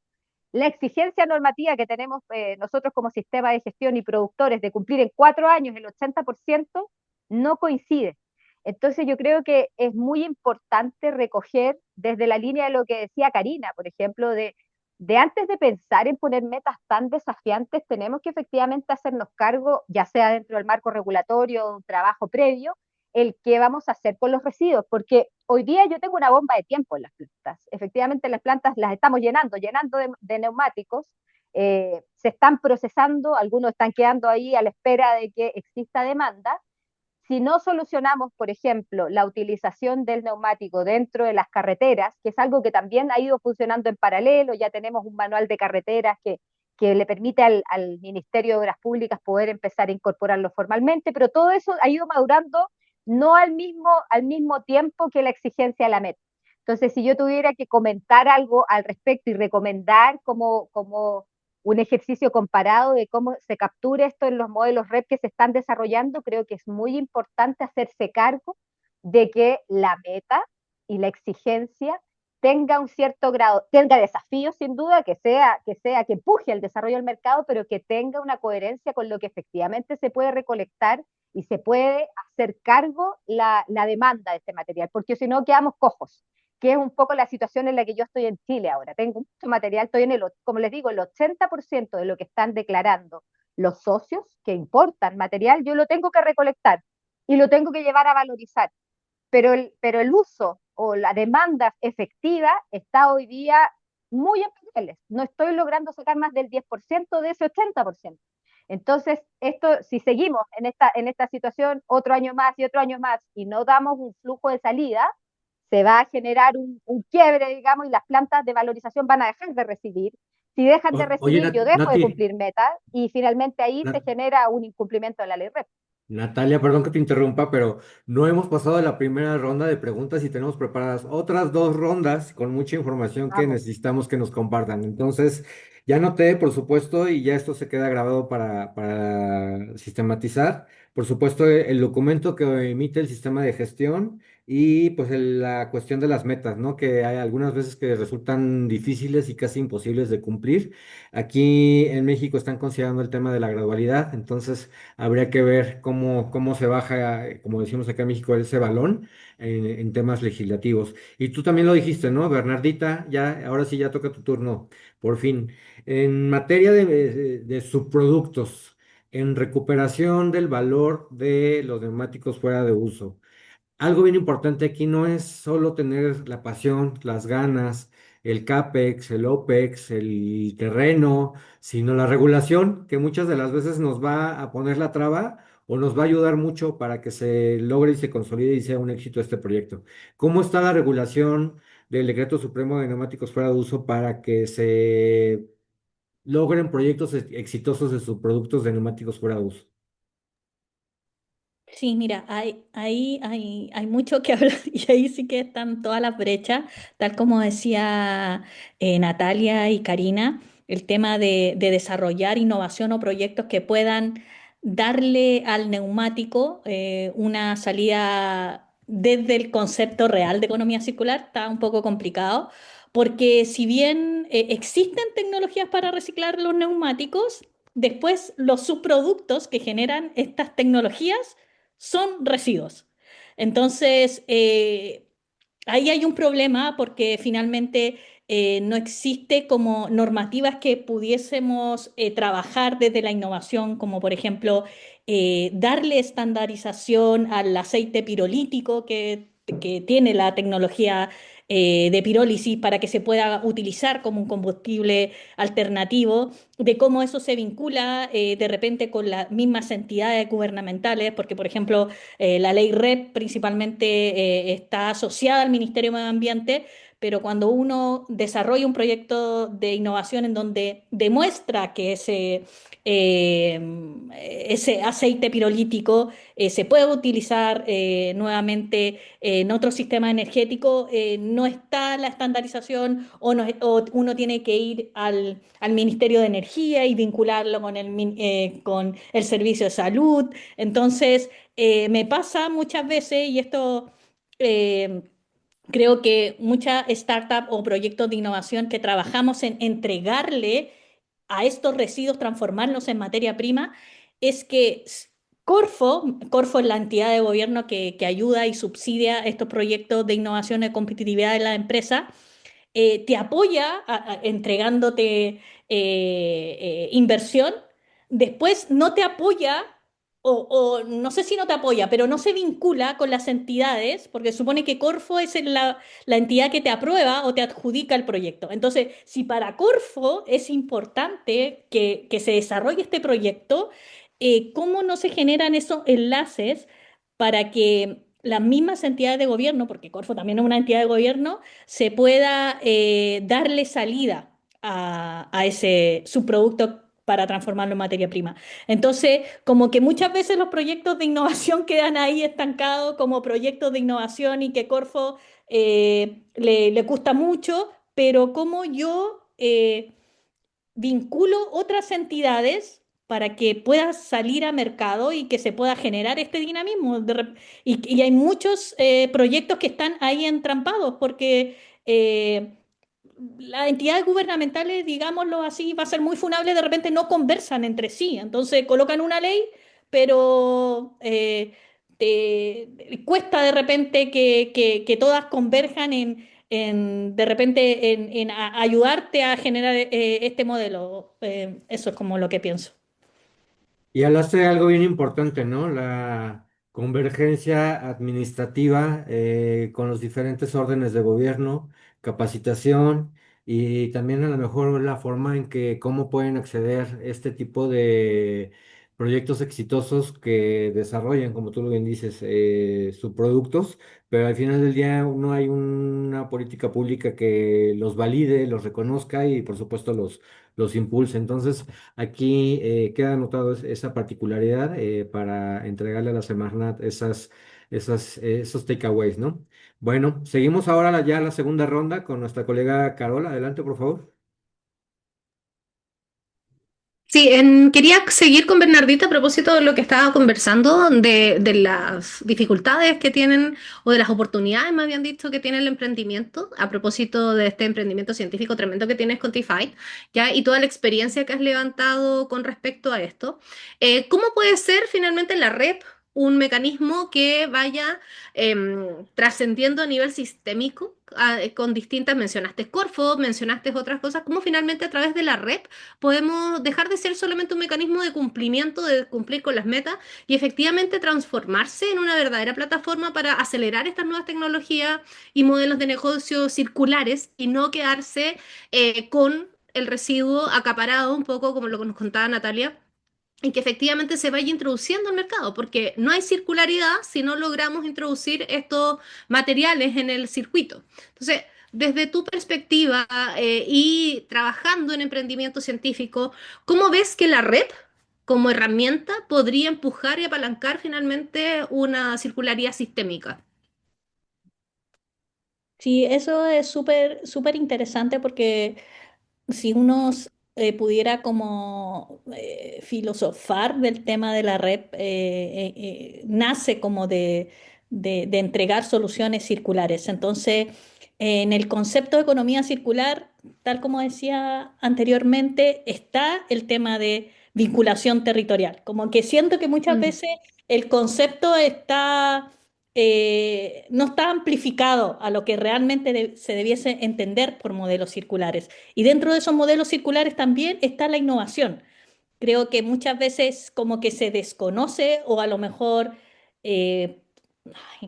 la exigencia normativa que tenemos nosotros como sistema de gestión y productores de cumplir en 4 años el 80% no coincide. Entonces yo creo que es muy importante recoger desde la línea de lo que decía Karina, por ejemplo, de antes de pensar en poner metas tan desafiantes, tenemos que efectivamente hacernos cargo, ya sea dentro del marco regulatorio o un trabajo previo, el qué vamos a hacer con los residuos, porque hoy día yo tengo una bomba de tiempo en las plantas. Efectivamente, las plantas las estamos llenando de neumáticos, se están procesando, algunos están quedando ahí a la espera de que exista demanda. Si no solucionamos, por ejemplo, la utilización del neumático dentro de las carreteras, que es algo que también ha ido funcionando en paralelo, ya tenemos un manual de carreteras que le permite al Ministerio de Obras Públicas poder empezar a incorporarlo formalmente, pero todo eso ha ido madurando no al mismo tiempo que la exigencia de la meta. Entonces, si yo tuviera que comentar algo al respecto y recomendar como un ejercicio comparado de cómo se captura esto en los modelos REP que se están desarrollando, creo que es muy importante hacerse cargo de que la meta y la exigencia tenga un cierto grado, tenga desafíos sin duda, que empuje el desarrollo del mercado, pero que tenga una coherencia con lo que efectivamente se puede recolectar y se puede hacer cargo la demanda de este material, porque si no quedamos cojos, que es un poco la situación en la que yo estoy en Chile ahora. Tengo mucho material, estoy como les digo, el 80% de lo que están declarando los socios que importan material, yo lo tengo que recolectar y lo tengo que llevar a valorizar. Pero el uso o la demanda efectiva está hoy día muy en papeles. No estoy logrando sacar más del 10% de ese 80%. Entonces, si seguimos en esta situación otro año más y otro año más y no damos un flujo de salida, se va a generar un quiebre, digamos, y las plantas de valorización van a dejar de recibir. Si dejan de Oye, recibir, yo dejo de Nati, cumplir metas y finalmente ahí se Nat- genera un incumplimiento de la ley REP. Natalia, perdón que te interrumpa, pero no hemos pasado de la primera ronda de preguntas y tenemos preparadas otras dos rondas con mucha información que Vamos. necesitamos que nos compartan. Entonces, ya noté, por supuesto, y ya esto se queda grabado para sistematizar. Por supuesto, el documento que emite el sistema de gestión y pues la cuestión de las metas, ¿no? Que hay algunas veces que resultan difíciles y casi imposibles de cumplir. Aquí en México están considerando el tema de la gradualidad, entonces habría que ver cómo se baja, como decimos acá en México, ese balón en temas legislativos. Y tú también lo dijiste, ¿no? Bernardita, ya, ahora sí ya toca tu turno, por fin. En materia de subproductos, en recuperación del valor de los neumáticos fuera de uso. Algo bien importante aquí no es solo tener la pasión, las ganas, el CAPEX, el OPEX, el terreno, sino la regulación, que muchas de las veces nos va a poner la traba o nos va a ayudar mucho para que se logre y se consolide y sea un éxito este proyecto. ¿Cómo está la regulación del Decreto Supremo de Neumáticos fuera de uso para que se logren proyectos exitosos de subproductos de neumáticos fuera de uso? Sí, mira, hay mucho que hablar y ahí sí que están todas las brechas, tal como decía Natalia y Karina, el tema de desarrollar innovación o proyectos que puedan darle al neumático una salida desde el concepto real de economía circular está un poco complicado, porque si bien existen tecnologías para reciclar los neumáticos, después los subproductos que generan estas tecnologías son residuos. Entonces, ahí hay un problema porque finalmente no existe como normativas que pudiésemos trabajar desde la innovación, como por ejemplo darle estandarización al aceite pirolítico que tiene la tecnología de pirólisis para que se pueda utilizar como un combustible alternativo, de cómo eso se vincula de repente con las mismas entidades gubernamentales, porque por ejemplo la ley REP principalmente está asociada al Ministerio de Medio Ambiente, pero cuando uno desarrolla un proyecto de innovación en donde demuestra que eh, ese aceite pirolítico se puede utilizar nuevamente en otro sistema energético, no está la estandarización o uno tiene que ir al Ministerio de Energía y vincularlo con el Servicio de Salud. Entonces, me pasa muchas veces, y esto eh, creo que muchas startups o proyectos de innovación que trabajamos en entregarle a estos residuos, transformarlos en materia prima, es que Corfo es la entidad de gobierno que ayuda y subsidia estos proyectos de innovación y competitividad de la empresa, te apoya entregándote inversión, después no te apoya, o no sé si no te apoya, pero no se vincula con las entidades, porque supone que Corfo es la entidad que te aprueba o te adjudica el proyecto. Entonces, si para Corfo es importante que se desarrolle este proyecto, ¿cómo no se generan esos enlaces para que las mismas entidades de gobierno, porque Corfo también es una entidad de gobierno, se pueda darle salida a ese subproducto para transformarlo en materia prima? Entonces, como que muchas veces los proyectos de innovación quedan ahí estancados como proyectos de innovación y que Corfo le gusta mucho, pero como yo vinculo otras entidades para que pueda salir a mercado y que se pueda generar este dinamismo. Y hay muchos proyectos que están ahí entrampados porque las entidades gubernamentales, digámoslo así, va a ser muy funable, de repente no conversan entre sí. Entonces colocan una ley, pero cuesta de repente que todas converjan de repente en ayudarte a generar este modelo. Eso es como lo que pienso. Y hablaste de algo bien importante, ¿no? La convergencia administrativa con los diferentes órdenes de gobierno, capacitación y también a lo mejor la forma en que cómo pueden acceder este tipo de proyectos exitosos que desarrollan, como tú lo bien dices, subproductos, pero al final del día no hay una política pública que los valide, los reconozca y por supuesto los impulse. Entonces, aquí queda anotado esa particularidad para entregarle a la Semarnat esos takeaways, ¿no? Bueno, seguimos ahora ya la segunda ronda con nuestra colega Carola. Adelante, por favor. Sí, quería seguir con Bernardita a propósito de lo que estaba conversando, de las dificultades que tienen o de las oportunidades, me habían dicho, que tiene el emprendimiento, a propósito de este emprendimiento científico tremendo que tienes con T-Five, ¿ya? Y toda la experiencia que has levantado con respecto a esto. ¿Cómo puede ser finalmente la red un mecanismo que vaya trascendiendo a nivel sistémico, con distintas, mencionaste Corfo, mencionaste otras cosas, cómo finalmente a través de la red podemos dejar de ser solamente un mecanismo de cumplimiento, de cumplir con las metas y efectivamente transformarse en una verdadera plataforma para acelerar estas nuevas tecnologías y modelos de negocio circulares y no quedarse con el residuo acaparado, un poco como lo que nos contaba Natalia, y que efectivamente se vaya introduciendo al mercado, porque no hay circularidad si no logramos introducir estos materiales en el circuito. Entonces, desde tu perspectiva y trabajando en emprendimiento científico, ¿cómo ves que la red como herramienta podría empujar y apalancar finalmente una circularidad sistémica? Sí, eso es súper, súper interesante porque si uno pudiera como filosofar del tema de la red, nace como de entregar soluciones circulares. Entonces, en el concepto de economía circular, tal como decía anteriormente, está el tema de vinculación territorial. Como que siento que muchas Mm. veces el concepto está, no está amplificado a lo que realmente se debiese entender por modelos circulares. Y dentro de esos modelos circulares también está la innovación. Creo que muchas veces como que se desconoce o a lo mejor, eh,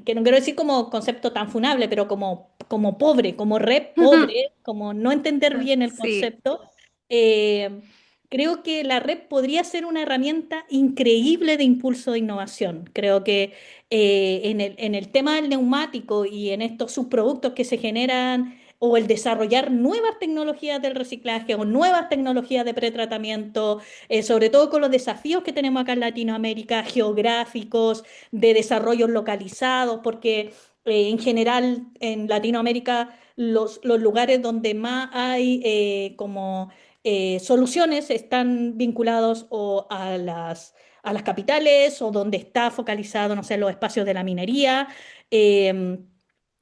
que no quiero decir como concepto tan funable, pero como pobre, como red pobre, como no entender bien el Sí. concepto. eh, Creo que la red podría ser una herramienta increíble de impulso de innovación. Creo que en el tema del neumático y en estos subproductos que se generan o el desarrollar nuevas tecnologías del reciclaje o nuevas tecnologías de pretratamiento, sobre todo con los desafíos que tenemos acá en Latinoamérica, geográficos, de desarrollos localizados, porque en general en Latinoamérica los lugares donde más hay como soluciones están vinculados o a las capitales o donde está focalizado, no sé, los espacios de la minería. Eh,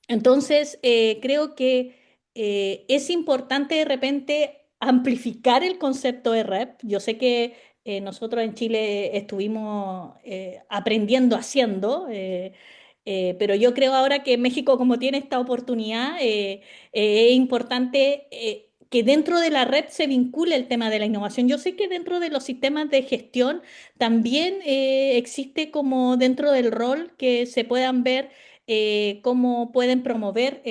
entonces, creo que es importante de repente amplificar el concepto de rep. Yo sé que nosotros en Chile estuvimos aprendiendo haciendo, pero yo creo ahora que México, como tiene esta oportunidad, es importante que dentro de la red se vincule el tema de la innovación. Yo sé que dentro de los sistemas de gestión también existe como dentro del rol que se puedan ver cómo pueden promover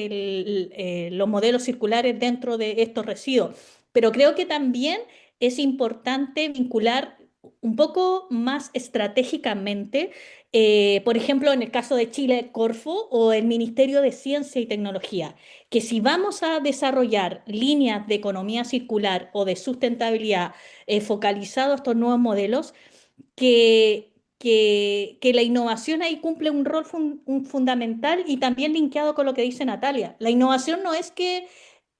los modelos circulares dentro de estos residuos. Pero creo que también es importante vincular un poco más estratégicamente, por ejemplo, en el caso de Chile, Corfo o el Ministerio de Ciencia y Tecnología, que si vamos a desarrollar líneas de economía circular o de sustentabilidad focalizados a estos nuevos modelos, que la innovación ahí cumple un rol un fundamental y también linkeado con lo que dice Natalia. La innovación no es que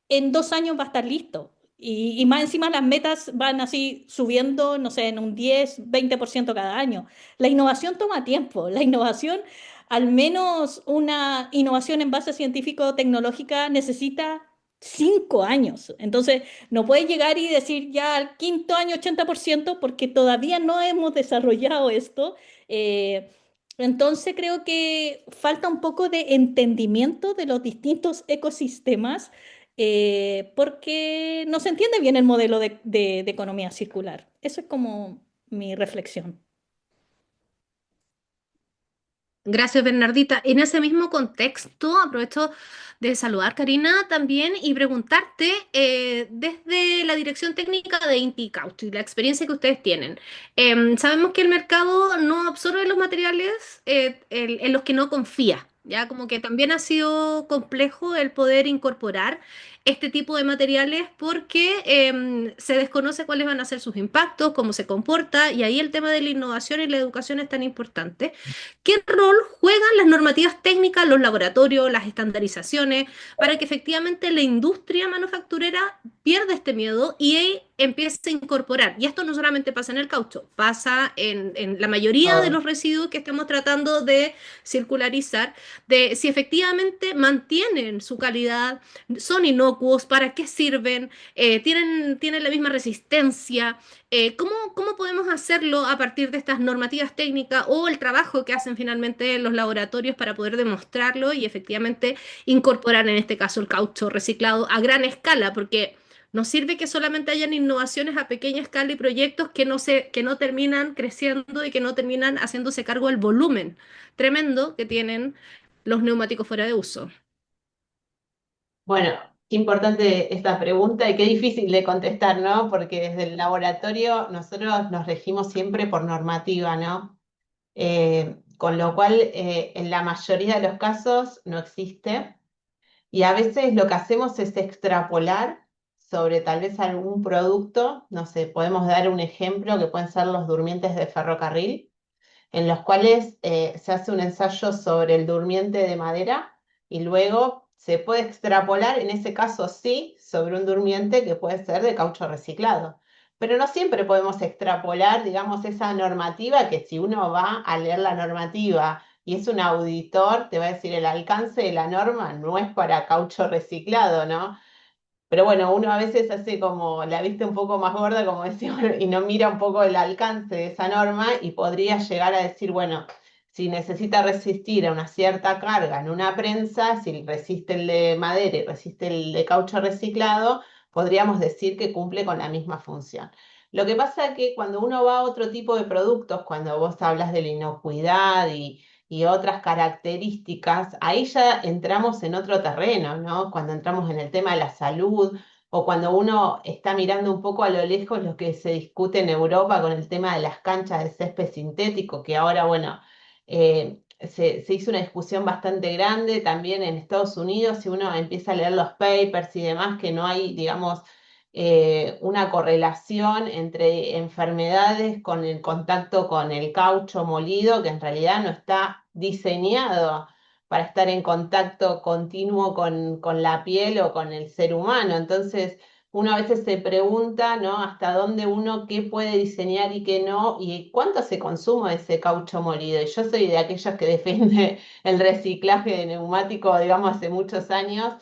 en 2 años va a estar listo. Y más encima las metas van así subiendo, no sé, en un 10-20% cada año. La innovación toma tiempo. La innovación, al menos una innovación en base científico-tecnológica, necesita 5 años. Entonces, no puedes llegar y decir ya al quinto año 80% porque todavía no hemos desarrollado esto. Eh, entonces, creo que falta un poco de entendimiento de los distintos ecosistemas porque no se entiende bien el modelo de economía circular. Eso es como mi reflexión. Gracias, Bernardita. En ese mismo contexto, aprovecho de saludar, Karina, también y preguntarte desde la dirección técnica de Inti Caucho y la experiencia que ustedes tienen. Sabemos que el mercado no absorbe los materiales en los que no confía. Ya como que también ha sido complejo el poder incorporar este tipo de materiales porque se desconoce cuáles van a ser sus impactos, cómo se comporta, y ahí el tema de la innovación y la educación es tan importante. ¿Qué rol juegan las normativas técnicas, los laboratorios, las estandarizaciones, para que efectivamente la industria manufacturera pierda este miedo y empiece a incorporar? Y esto no solamente pasa en el caucho, pasa en la mayoría de Ah, los residuos que estamos tratando de circularizar, de si efectivamente mantienen su calidad, son inocuos, para qué sirven, tienen la misma resistencia. ¿Cómo podemos hacerlo a partir de estas normativas técnicas o el trabajo que hacen finalmente los laboratorios para poder demostrarlo y efectivamente incorporar en este caso el caucho reciclado a gran escala? Porque no sirve que solamente hayan innovaciones a pequeña escala y proyectos que no terminan creciendo y que no terminan haciéndose cargo del volumen tremendo que tienen los neumáticos fuera de uso. Bueno, qué importante esta pregunta y qué difícil de contestar, ¿no? Porque desde el laboratorio nosotros nos regimos siempre por normativa, ¿no? Con lo cual, en la mayoría de los casos no existe. Y a veces lo que hacemos es extrapolar sobre tal vez algún producto. No sé, podemos dar un ejemplo que pueden ser los durmientes de ferrocarril, en los cuales se hace un ensayo sobre el durmiente de madera y luego se puede extrapolar, en ese caso sí, sobre un durmiente que puede ser de caucho reciclado. Pero no siempre podemos extrapolar, digamos, esa normativa que si uno va a leer la normativa y es un auditor, te va a decir el alcance de la norma no es para caucho reciclado, ¿no? Pero bueno, uno a veces hace como la vista un poco más gorda, como decimos, y no mira un poco el alcance de esa norma y podría llegar a decir, bueno, si necesita resistir a una cierta carga en una prensa, si resiste el de madera y resiste el de caucho reciclado, podríamos decir que cumple con la misma función. Lo que pasa es que cuando uno va a otro tipo de productos, cuando vos hablas de la inocuidad y otras características, ahí ya entramos en otro terreno, ¿no? Cuando entramos en el tema de la salud o cuando uno está mirando un poco a lo lejos lo que se discute en Europa con el tema de las canchas de césped sintético, que ahora, bueno, se hizo una discusión bastante grande también en Estados Unidos, si uno empieza a leer los papers y demás, que no hay, digamos, una correlación entre enfermedades con el contacto con el caucho molido, que en realidad no está diseñado para estar en contacto continuo con la piel o con el ser humano. Entonces, uno a veces se pregunta, ¿no? Hasta dónde uno qué puede diseñar y qué no, y cuánto se consume ese caucho molido. Y yo soy de aquellos que defiende el reciclaje de neumáticos, digamos, hace muchos años,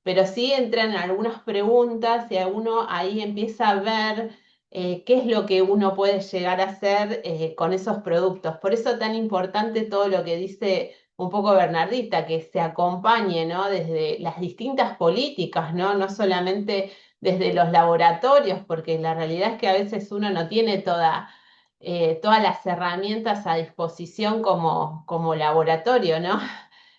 pero sí entran algunas preguntas y a uno ahí empieza a ver qué es lo que uno puede llegar a hacer con esos productos. Por eso tan importante todo lo que dice un poco Bernardita, que se acompañe, ¿no? Desde las distintas políticas, ¿no? No solamente desde los laboratorios, porque la realidad es que a veces uno no tiene todas las herramientas a disposición como laboratorio, ¿no?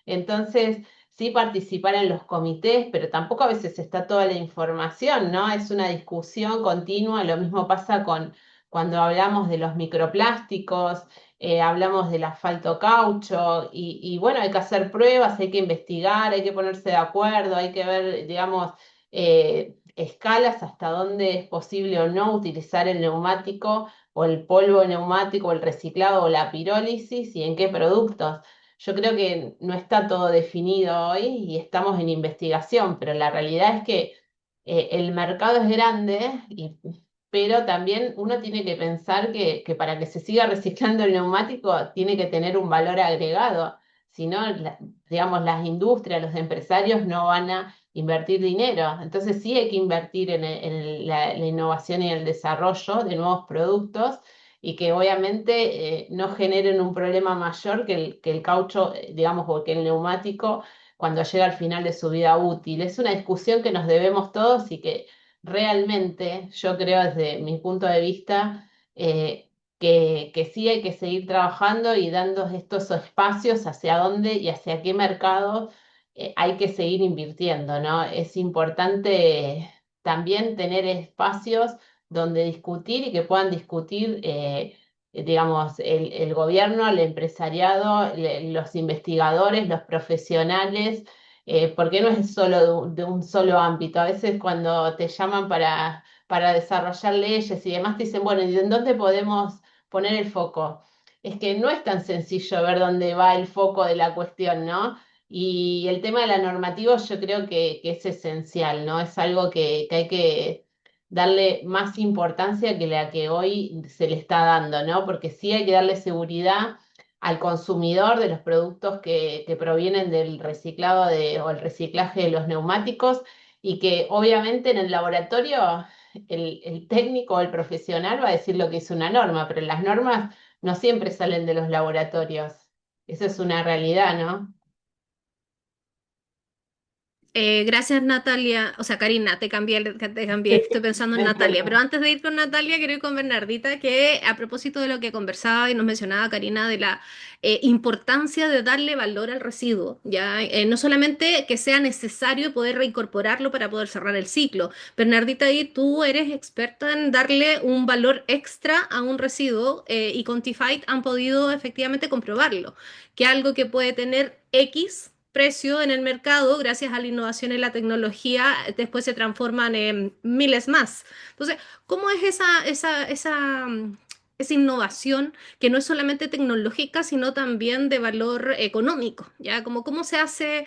Entonces, sí participar en los comités, pero tampoco a veces está toda la información, ¿no? Es una discusión continua, lo mismo pasa con cuando hablamos de los microplásticos, hablamos del asfalto caucho, y bueno, hay que hacer pruebas, hay que investigar, hay que ponerse de acuerdo, hay que ver, digamos, escalas hasta dónde es posible o no utilizar el neumático o el polvo neumático o el reciclado o la pirólisis y en qué productos. Yo creo que no está todo definido hoy y estamos en investigación, pero la realidad es que el mercado es grande, pero también uno tiene que pensar que para que se siga reciclando el neumático tiene que tener un valor agregado. Si no, digamos, las industrias, los empresarios no van a invertir dinero. Entonces sí hay que invertir en la innovación y el desarrollo de nuevos productos y que obviamente no generen un problema mayor que el caucho, digamos, o que el neumático cuando llega al final de su vida útil. Es una discusión que nos debemos todos y que realmente yo creo desde mi punto de vista que sí hay que seguir trabajando y dando estos espacios hacia dónde y hacia qué mercados hay que seguir invirtiendo, ¿no? Es importante también tener espacios donde discutir y que puedan discutir, digamos, el gobierno, el empresariado, los investigadores, los profesionales, porque no es solo de un solo ámbito. A veces cuando te llaman para desarrollar leyes y demás, te dicen, bueno, ¿y en dónde podemos poner el foco? Es que no es tan sencillo ver dónde va el foco de la cuestión, ¿no? Y el tema de la normativa yo creo que es esencial, ¿no? Es algo que hay que darle más importancia que la que hoy se le está dando, ¿no? Porque sí hay que darle seguridad al consumidor de los productos que provienen del reciclado o el reciclaje de los neumáticos y que obviamente en el laboratorio el técnico o el profesional va a decir lo que es una norma, pero las normas no siempre salen de los laboratorios. Eso es una realidad, ¿no? Gracias, Natalia. O sea, Karina, te cambié, estoy pensando No en hay Natalia. Pero problema. antes de ir con Natalia, quiero ir con Bernardita, que a propósito de lo que conversaba y nos mencionaba Karina de la importancia de darle valor al residuo, ¿ya? No solamente que sea necesario poder reincorporarlo para poder cerrar el ciclo. Bernardita, ahí tú eres experta en darle un valor extra a un residuo y con T-Fight han podido efectivamente comprobarlo, que algo que puede tener X precio en el mercado, gracias a la innovación en la tecnología, después se transforman en miles más. Entonces, ¿cómo es esa innovación que no es solamente tecnológica, sino también de valor económico? ¿Ya? Como cómo se hace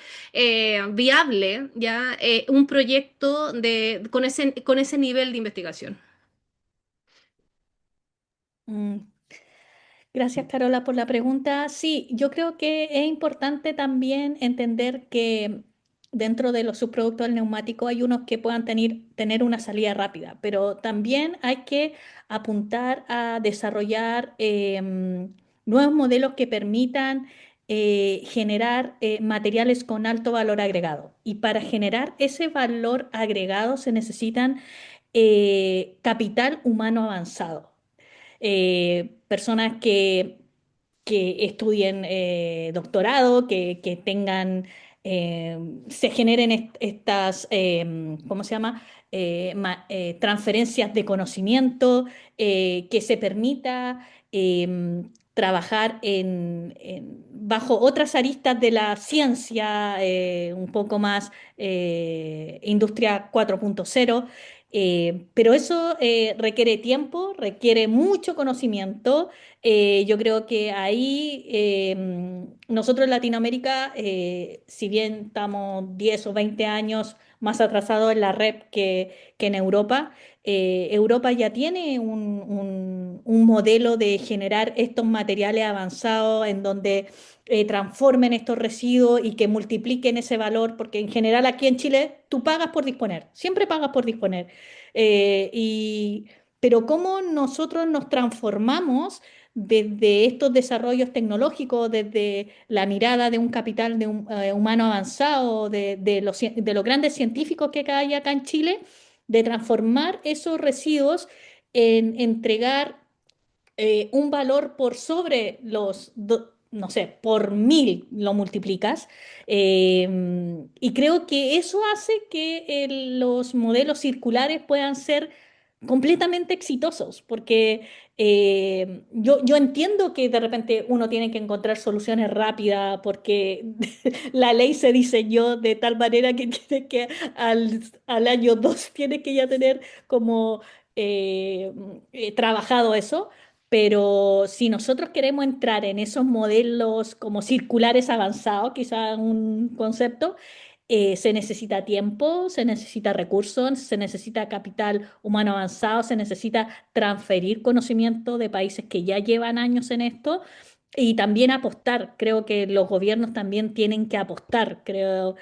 viable ya un proyecto con ese nivel de investigación. Mm, Gracias, Carola, por la pregunta. Sí, yo creo que es importante también entender que dentro de los subproductos del neumático hay unos que puedan tener una salida rápida, pero también hay que apuntar a desarrollar nuevos modelos que permitan generar materiales con alto valor agregado. Y para generar ese valor agregado se necesitan capital humano avanzado, personas que estudien doctorado, que tengan, se generen estas, ¿cómo se llama? Transferencias de conocimiento, que se permita trabajar bajo otras aristas de la ciencia, un poco más industria 4.0. Pero eso requiere tiempo, requiere mucho conocimiento. Yo creo que ahí nosotros en Latinoamérica, si bien estamos 10 o 20 años más atrasados en la red que en Europa, Europa ya tiene un modelo de generar estos materiales avanzados en donde transformen estos residuos y que multipliquen ese valor, porque en general aquí en Chile tú pagas por disponer, siempre pagas por disponer. Eh, y, pero cómo nosotros nos transformamos desde estos desarrollos tecnológicos, desde la mirada de un capital humano avanzado, de los grandes científicos que hay acá en Chile, de transformar esos residuos en entregar un valor por sobre no sé, por 1000 lo multiplicas. Y creo que eso hace que los modelos circulares puedan ser completamente exitosos, porque yo entiendo que de repente uno tiene que encontrar soluciones rápidas, porque la ley se diseñó de tal manera que tiene que al año 2 tiene que ya tener como eh, trabajado eso. Pero si nosotros queremos entrar en esos modelos como circulares avanzados, quizá un concepto, se necesita tiempo, se necesita recursos, se necesita capital humano avanzado, se necesita transferir conocimiento de países que ya llevan años en esto y también apostar. Creo que los gobiernos también tienen que apostar, creo,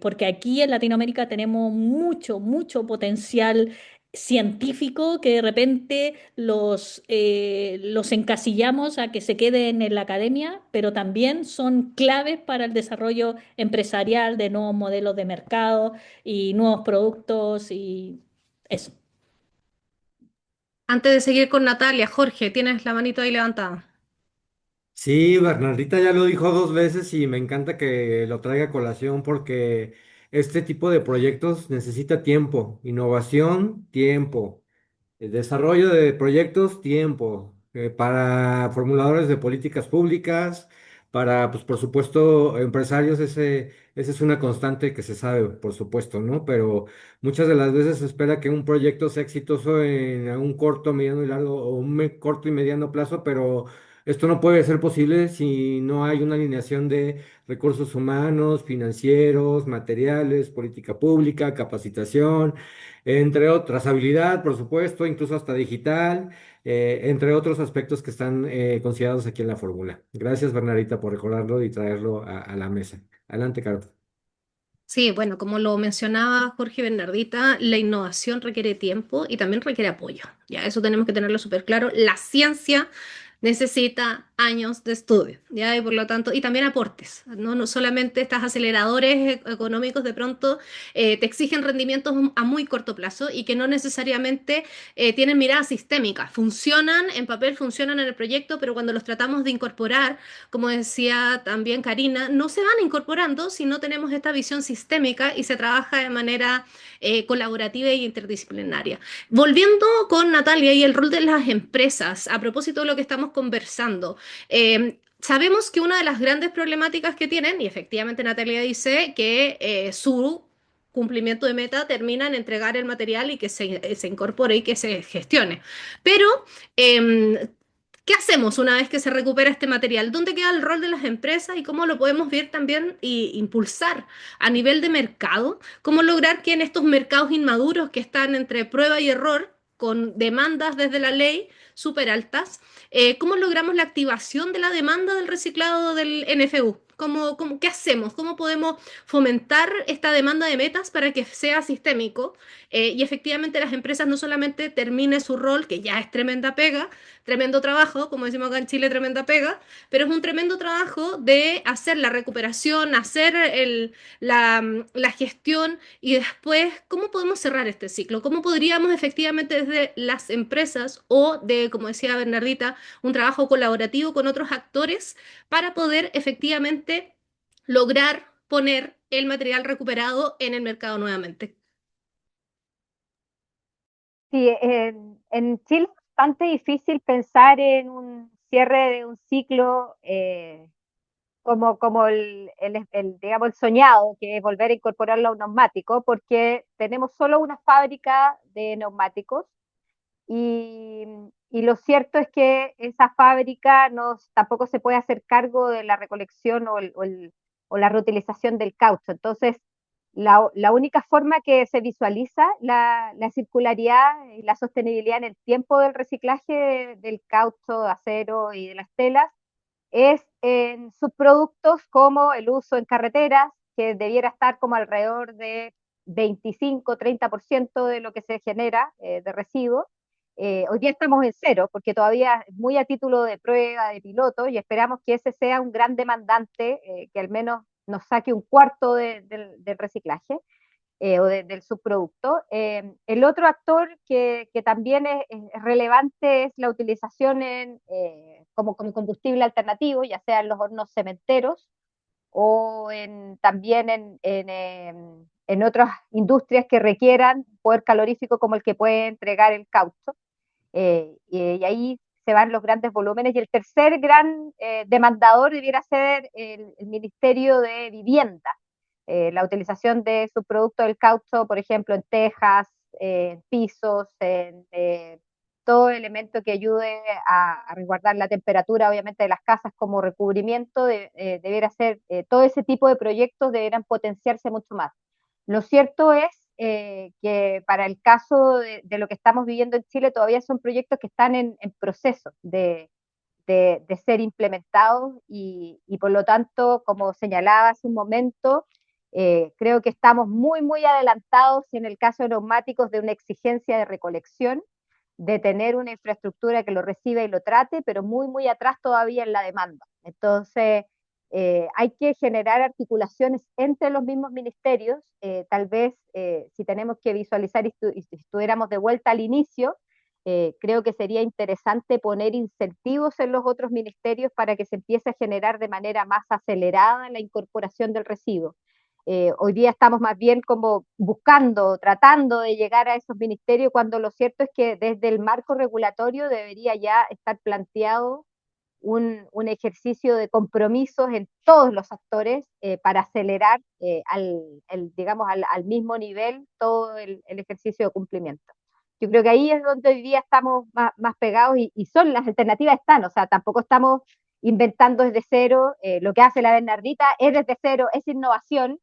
porque aquí en Latinoamérica tenemos mucho, mucho potencial científico que de repente los encasillamos a que se queden en la academia, pero también son claves para el desarrollo empresarial de nuevos modelos de mercado y nuevos productos y eso. Antes de seguir con Natalia, Jorge, tienes la manito ahí levantada. Sí, Bernardita ya lo dijo 2 veces y me encanta que lo traiga a colación porque este tipo de proyectos necesita tiempo, innovación, tiempo. El desarrollo de proyectos, tiempo, para formuladores de políticas públicas, para, pues, por supuesto, empresarios, ese es una constante que se sabe, por supuesto, ¿no? Pero muchas de las veces se espera que un proyecto sea exitoso en un corto, mediano y largo, o un corto y mediano plazo, pero esto no puede ser posible si no hay una alineación de recursos humanos, financieros, materiales, política pública, capacitación, entre otras, habilidad, por supuesto, incluso hasta digital, entre otros aspectos que están considerados aquí en la fórmula. Gracias, Bernardita, por recordarlo y traerlo a la mesa. Adelante, Caro. Sí, bueno, como lo mencionaba Jorge Bernardita, la innovación requiere tiempo y también requiere apoyo. Ya, eso tenemos que tenerlo súper claro. La ciencia necesita años de estudio, ya, y por lo tanto, y también aportes, ¿no? No solamente estos aceleradores económicos de pronto te exigen rendimientos a muy corto plazo y que no necesariamente tienen mirada sistémica. Funcionan en papel, funcionan en el proyecto, pero cuando los tratamos de incorporar, como decía también Karina, no se van incorporando si no tenemos esta visión sistémica y se trabaja de manera colaborativa e interdisciplinaria. Volviendo con Natalia y el rol de las empresas, a propósito de lo que estamos conversando, sabemos que una de las grandes problemáticas que tienen, y efectivamente Natalia dice que su cumplimiento de meta termina en entregar el material y que se incorpore y que se gestione. Pero eh, ¿qué hacemos una vez que se recupera este material? ¿Dónde queda el rol de las empresas y cómo lo podemos ver también y impulsar a nivel de mercado? ¿Cómo lograr que en estos mercados inmaduros que están entre prueba y error, con demandas desde la ley súper altas. ¿Cómo logramos la activación de la demanda del reciclado del NFU? ¿Qué hacemos? ¿Cómo podemos fomentar esta demanda de metas para que sea sistémico y efectivamente las empresas no solamente terminen su rol, que ya es tremenda pega, tremendo trabajo, como decimos acá en Chile, tremenda pega, pero es un tremendo trabajo de hacer la recuperación, hacer la gestión y después, ¿cómo podemos cerrar este ciclo? ¿Cómo podríamos efectivamente desde las empresas o de, como decía Bernardita, un trabajo colaborativo con otros actores para poder efectivamente lograr poner el material recuperado en el mercado nuevamente? Sí, en Chile es bastante difícil pensar en un cierre de un ciclo como digamos, el soñado, que es volver a incorporarlo a un neumático, porque tenemos solo una fábrica de neumáticos y, y lo cierto es que esa fábrica tampoco se puede hacer cargo de la recolección o la reutilización del caucho. Entonces, la única forma que se visualiza la circularidad y la sostenibilidad en el tiempo del reciclaje del caucho, de acero y de las telas es en subproductos como el uso en carreteras, que debiera estar como alrededor de 25-30% de lo que se genera de residuos. Hoy día estamos en cero, porque todavía es muy a título de prueba, de piloto, y esperamos que ese sea un gran demandante, que al menos nos saque un cuarto del reciclaje del subproducto. El otro actor que también es relevante es la utilización como combustible alternativo, ya sea en los hornos cementeros o también en otras industrias que requieran poder calorífico como el que puede entregar el caucho. Y ahí se van los grandes volúmenes. Y el tercer gran demandador debiera ser el Ministerio de Vivienda, la utilización de subproductos del caucho, por ejemplo, en tejas, pisos, en todo elemento que ayude a resguardar la temperatura, obviamente, de las casas como recubrimiento, debiera ser, todo ese tipo de proyectos deberán potenciarse mucho más. Lo cierto es que para el caso de lo que estamos viviendo en Chile, todavía son proyectos que están en proceso de ser implementados y por lo tanto, como señalaba hace un momento, creo que estamos muy, muy adelantados en el caso de neumáticos de una exigencia de recolección, de tener una infraestructura que lo reciba y lo trate, pero muy, muy atrás todavía en la demanda. Entonces, hay que generar articulaciones entre los mismos ministerios, tal vez si tenemos que visualizar y si estuviéramos de vuelta al inicio, creo que sería interesante poner incentivos en los otros ministerios para que se empiece a generar de manera más acelerada la incorporación del residuo. Hoy día estamos más bien como buscando, tratando de llegar a esos ministerios, cuando lo cierto es que desde el marco regulatorio debería ya estar planteado un ejercicio de compromisos en todos los actores para acelerar digamos, al mismo nivel todo el ejercicio de cumplimiento. Yo creo que ahí es donde hoy día estamos más pegados y son las alternativas están, o sea, tampoco estamos inventando desde cero, lo que hace la Bernardita es desde cero, es innovación,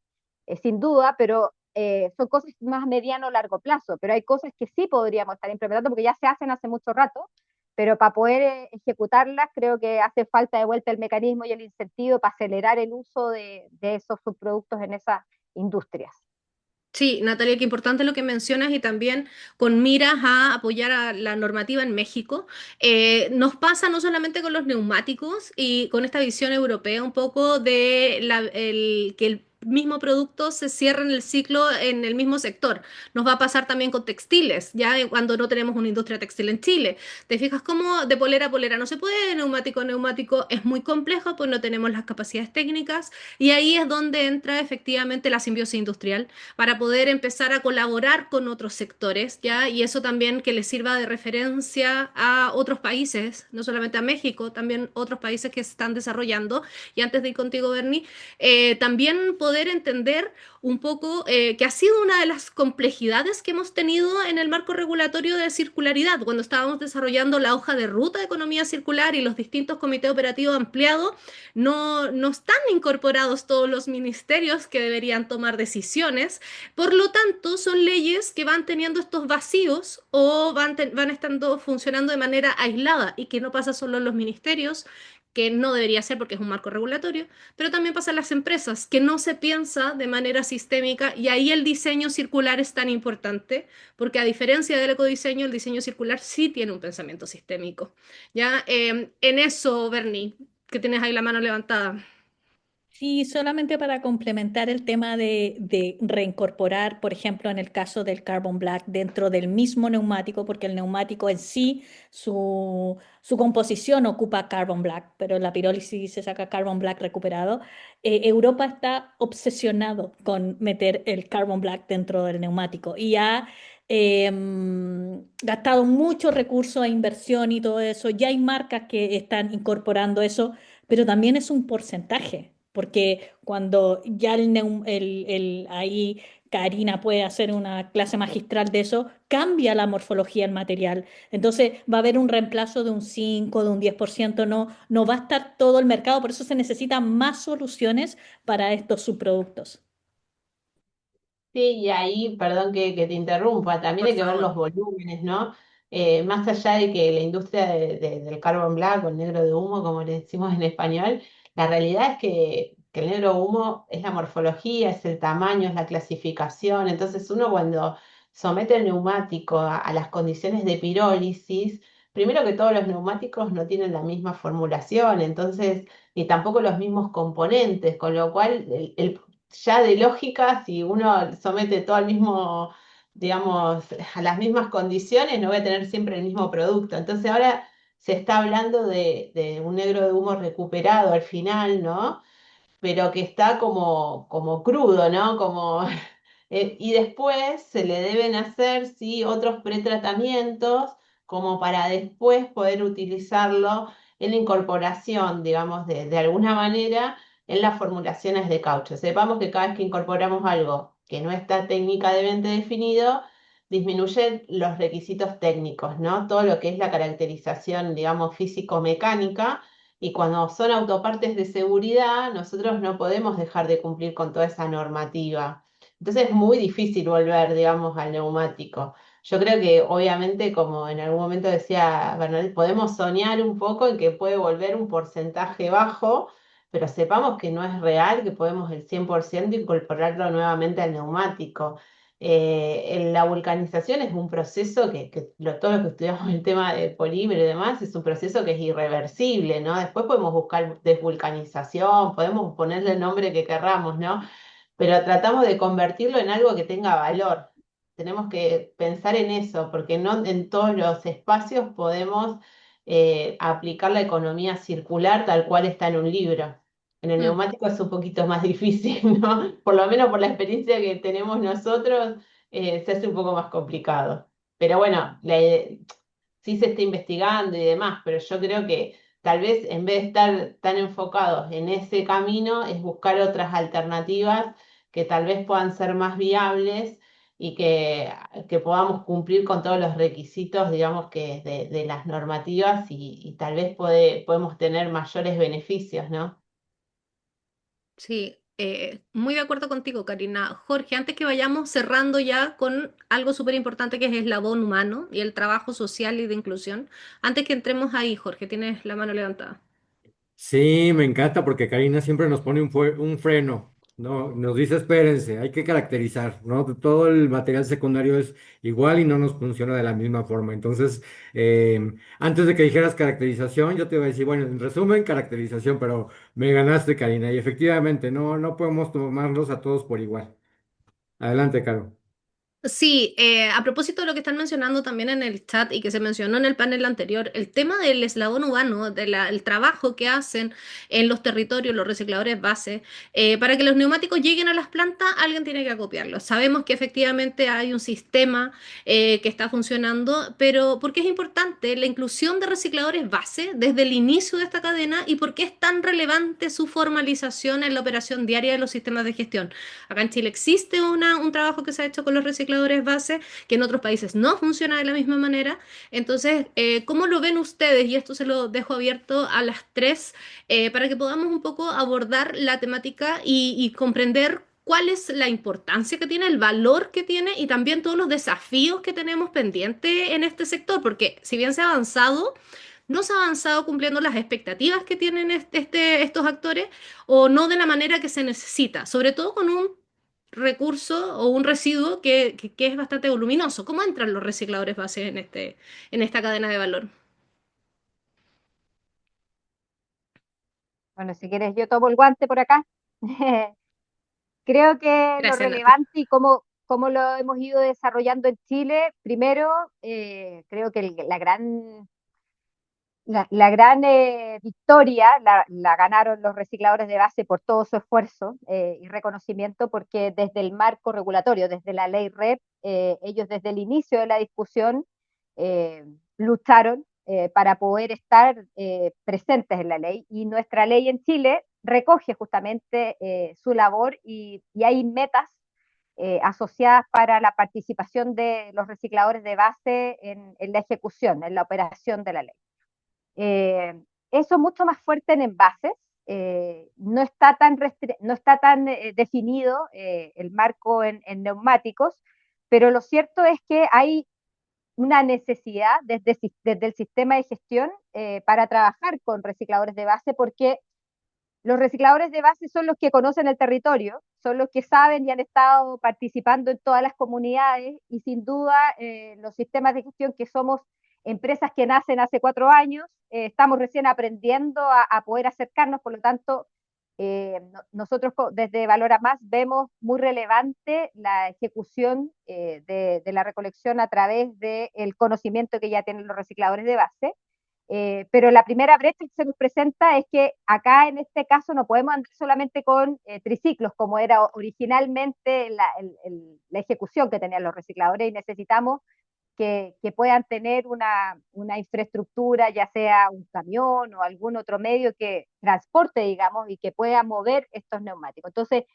sin duda, pero son cosas más a mediano o largo plazo, pero hay cosas que sí podríamos estar implementando porque ya se hacen hace mucho rato, pero para poder ejecutarlas creo que hace falta de vuelta el mecanismo y el incentivo para acelerar el uso de esos subproductos en esas industrias. Sí, Natalia, qué importante lo que mencionas y también con miras a apoyar a la normativa en México. Nos pasa no solamente con los neumáticos y con esta visión europea un poco de que el mismo producto se cierra en el ciclo en el mismo sector. Nos va a pasar también con textiles, ya cuando no tenemos una industria textil en Chile. ¿Te fijas cómo de polera a polera no se puede, de neumático a neumático es muy complejo, pues no tenemos las capacidades técnicas y ahí es donde entra efectivamente la simbiosis industrial para poder empezar a colaborar con otros sectores, ¿ya? Y eso también que les sirva de referencia a otros países, no solamente a México, también otros países que se están desarrollando. Y antes de ir contigo, Bernie, también poder poder entender un poco que ha sido una de las complejidades que hemos tenido en el marco regulatorio de circularidad, cuando estábamos desarrollando la hoja de ruta de economía circular y los distintos comités operativos ampliados, no están incorporados todos los ministerios que deberían tomar decisiones. Por lo tanto, son leyes que van teniendo estos vacíos o van estando funcionando de manera aislada y que no pasa solo en los ministerios, que no debería ser porque es un marco regulatorio, pero también pasa en las empresas, que no se piensa de manera sistémica y ahí el diseño circular es tan importante, porque a diferencia del ecodiseño, el diseño circular sí tiene un pensamiento sistémico. ¿Ya? En eso, Bernie, que tienes ahí la mano levantada. Sí, solamente para complementar el tema de reincorporar, por ejemplo, en el caso del carbon black dentro del mismo neumático, porque el neumático en sí, su composición ocupa carbon black, pero en la pirólisis se saca carbon black recuperado. Europa está obsesionado con meter el carbon black dentro del neumático y ha gastado muchos recursos e inversión y todo eso. Ya hay marcas que están incorporando eso, pero también es un porcentaje. Porque cuando ya ahí Karina puede hacer una clase magistral de eso, cambia la morfología del material. Entonces va a haber un reemplazo de un 5 de un 10%, no va a estar todo el mercado, por eso se necesitan más soluciones para estos subproductos. Sí, y ahí, perdón que te interrumpa, también Por hay que ver los favor. volúmenes, ¿no? Más allá de que la industria del carbon black o el negro de humo, como le decimos en español, la realidad es que el negro humo es la morfología, es el tamaño, es la clasificación. Entonces uno cuando somete el neumático a las condiciones de pirólisis, primero que todos los neumáticos no tienen la misma formulación, entonces, ni tampoco los mismos componentes, con lo cual ya de lógica, si uno somete todo al mismo, digamos, a las mismas condiciones, no va a tener siempre el mismo producto. Entonces ahora se está hablando de un negro de humo recuperado al final, ¿no? Pero que está como crudo, ¿no? Y después se le deben hacer, sí, otros pretratamientos como para después poder utilizarlo en la incorporación, digamos, de alguna manera en las formulaciones de caucho. Sepamos que cada vez que incorporamos algo que no está técnicamente definido, disminuyen los requisitos técnicos, ¿no? Todo lo que es la caracterización, digamos, físico-mecánica. Y cuando son autopartes de seguridad, nosotros no podemos dejar de cumplir con toda esa normativa. Entonces es muy difícil volver, digamos, al neumático. Yo creo que obviamente, como en algún momento decía Bernadette, podemos soñar un poco en que puede volver un porcentaje bajo, pero sepamos que no es real, que podemos el 100% incorporarlo nuevamente al neumático. La vulcanización es un proceso todos los que estudiamos el tema de polímero y demás, es un proceso que es irreversible, ¿no? Después podemos buscar desvulcanización, podemos ponerle el nombre que querramos, ¿no? Pero tratamos de convertirlo en algo que tenga valor. Tenemos que pensar en eso, porque no en todos los espacios podemos aplicar la economía circular tal cual está en un libro. En el Mm. neumático es un poquito más difícil, ¿no? Por lo menos por la experiencia que tenemos nosotros, se hace un poco más complicado. Pero bueno, sí se está investigando y demás, pero yo creo que tal vez en vez de estar tan enfocados en ese camino, es buscar otras alternativas que tal vez puedan ser más viables y que podamos cumplir con todos los requisitos, digamos, que de las normativas y tal vez podemos tener mayores beneficios, ¿no? Sí, muy de acuerdo contigo, Karina. Jorge, antes que vayamos cerrando ya con algo súper importante que es el eslabón humano y el trabajo social y de inclusión, antes que entremos ahí, Jorge, tienes la mano levantada. Sí, me encanta porque Karina siempre nos pone un freno, ¿no? Nos dice, espérense, hay que caracterizar, ¿no? Todo el material secundario es igual y no nos funciona de la misma forma. Entonces, antes de que dijeras caracterización, yo te iba a decir, bueno, en resumen, caracterización, pero me ganaste, Karina, y efectivamente, no podemos tomarlos a todos por igual. Adelante, Caro. Sí, a propósito de lo que están mencionando también en el chat y que se mencionó en el panel anterior, el tema del eslabón urbano, el trabajo que hacen en los territorios, los recicladores base, para que los neumáticos lleguen a las plantas, alguien tiene que acopiarlo. Sabemos que efectivamente hay un sistema que está funcionando, pero ¿por qué es importante la inclusión de recicladores base desde el inicio de esta cadena y por qué es tan relevante su formalización en la operación diaria de los sistemas de gestión? Acá en Chile existe un trabajo que se ha hecho con los recicladores base, que en otros países no funciona de la misma manera. Entonces, ¿cómo lo ven ustedes? Y esto se lo dejo abierto a las tres, para que podamos un poco abordar la temática y comprender cuál es la importancia que tiene, el valor que tiene y también todos los desafíos que tenemos pendientes en este sector, porque si bien se ha avanzado, no se ha avanzado cumpliendo las expectativas que tienen estos actores o no de la manera que se necesita, sobre todo con un recurso o un residuo que es bastante voluminoso. ¿Cómo entran los recicladores base en esta cadena de valor? Bueno, si quieres, yo tomo el guante por acá. Creo que lo Gracias, Nati. relevante y cómo lo hemos ido desarrollando en Chile, primero, creo que la gran victoria la ganaron los recicladores de base por todo su esfuerzo y reconocimiento, porque desde el marco regulatorio, desde la ley REP, ellos desde el inicio de la discusión eh, lucharon para poder estar presentes en la ley, y nuestra ley en Chile recoge justamente su labor, y hay metas asociadas para la participación de los recicladores de base en la ejecución, en la operación de la ley. Eh, Eso mucho más fuerte en envases. No está tan definido el marco en neumáticos, pero lo cierto es que hay una necesidad desde el sistema de gestión para trabajar con recicladores de base, porque los recicladores de base son los que conocen el territorio, son los que saben y han estado participando en todas las comunidades, y sin duda los sistemas de gestión, que somos empresas que nacen hace 4 años, estamos recién aprendiendo a poder acercarnos. Por lo tanto, nosotros desde Valora Más vemos muy relevante la ejecución de la recolección a través del conocimiento que ya tienen los recicladores de base. Pero la primera brecha que se nos presenta es que acá en este caso no podemos andar solamente con triciclos, como era originalmente la ejecución que tenían los recicladores, y necesitamos que puedan tener una infraestructura, ya sea un camión o algún otro medio que transporte, digamos, y que pueda mover estos neumáticos. Entonces,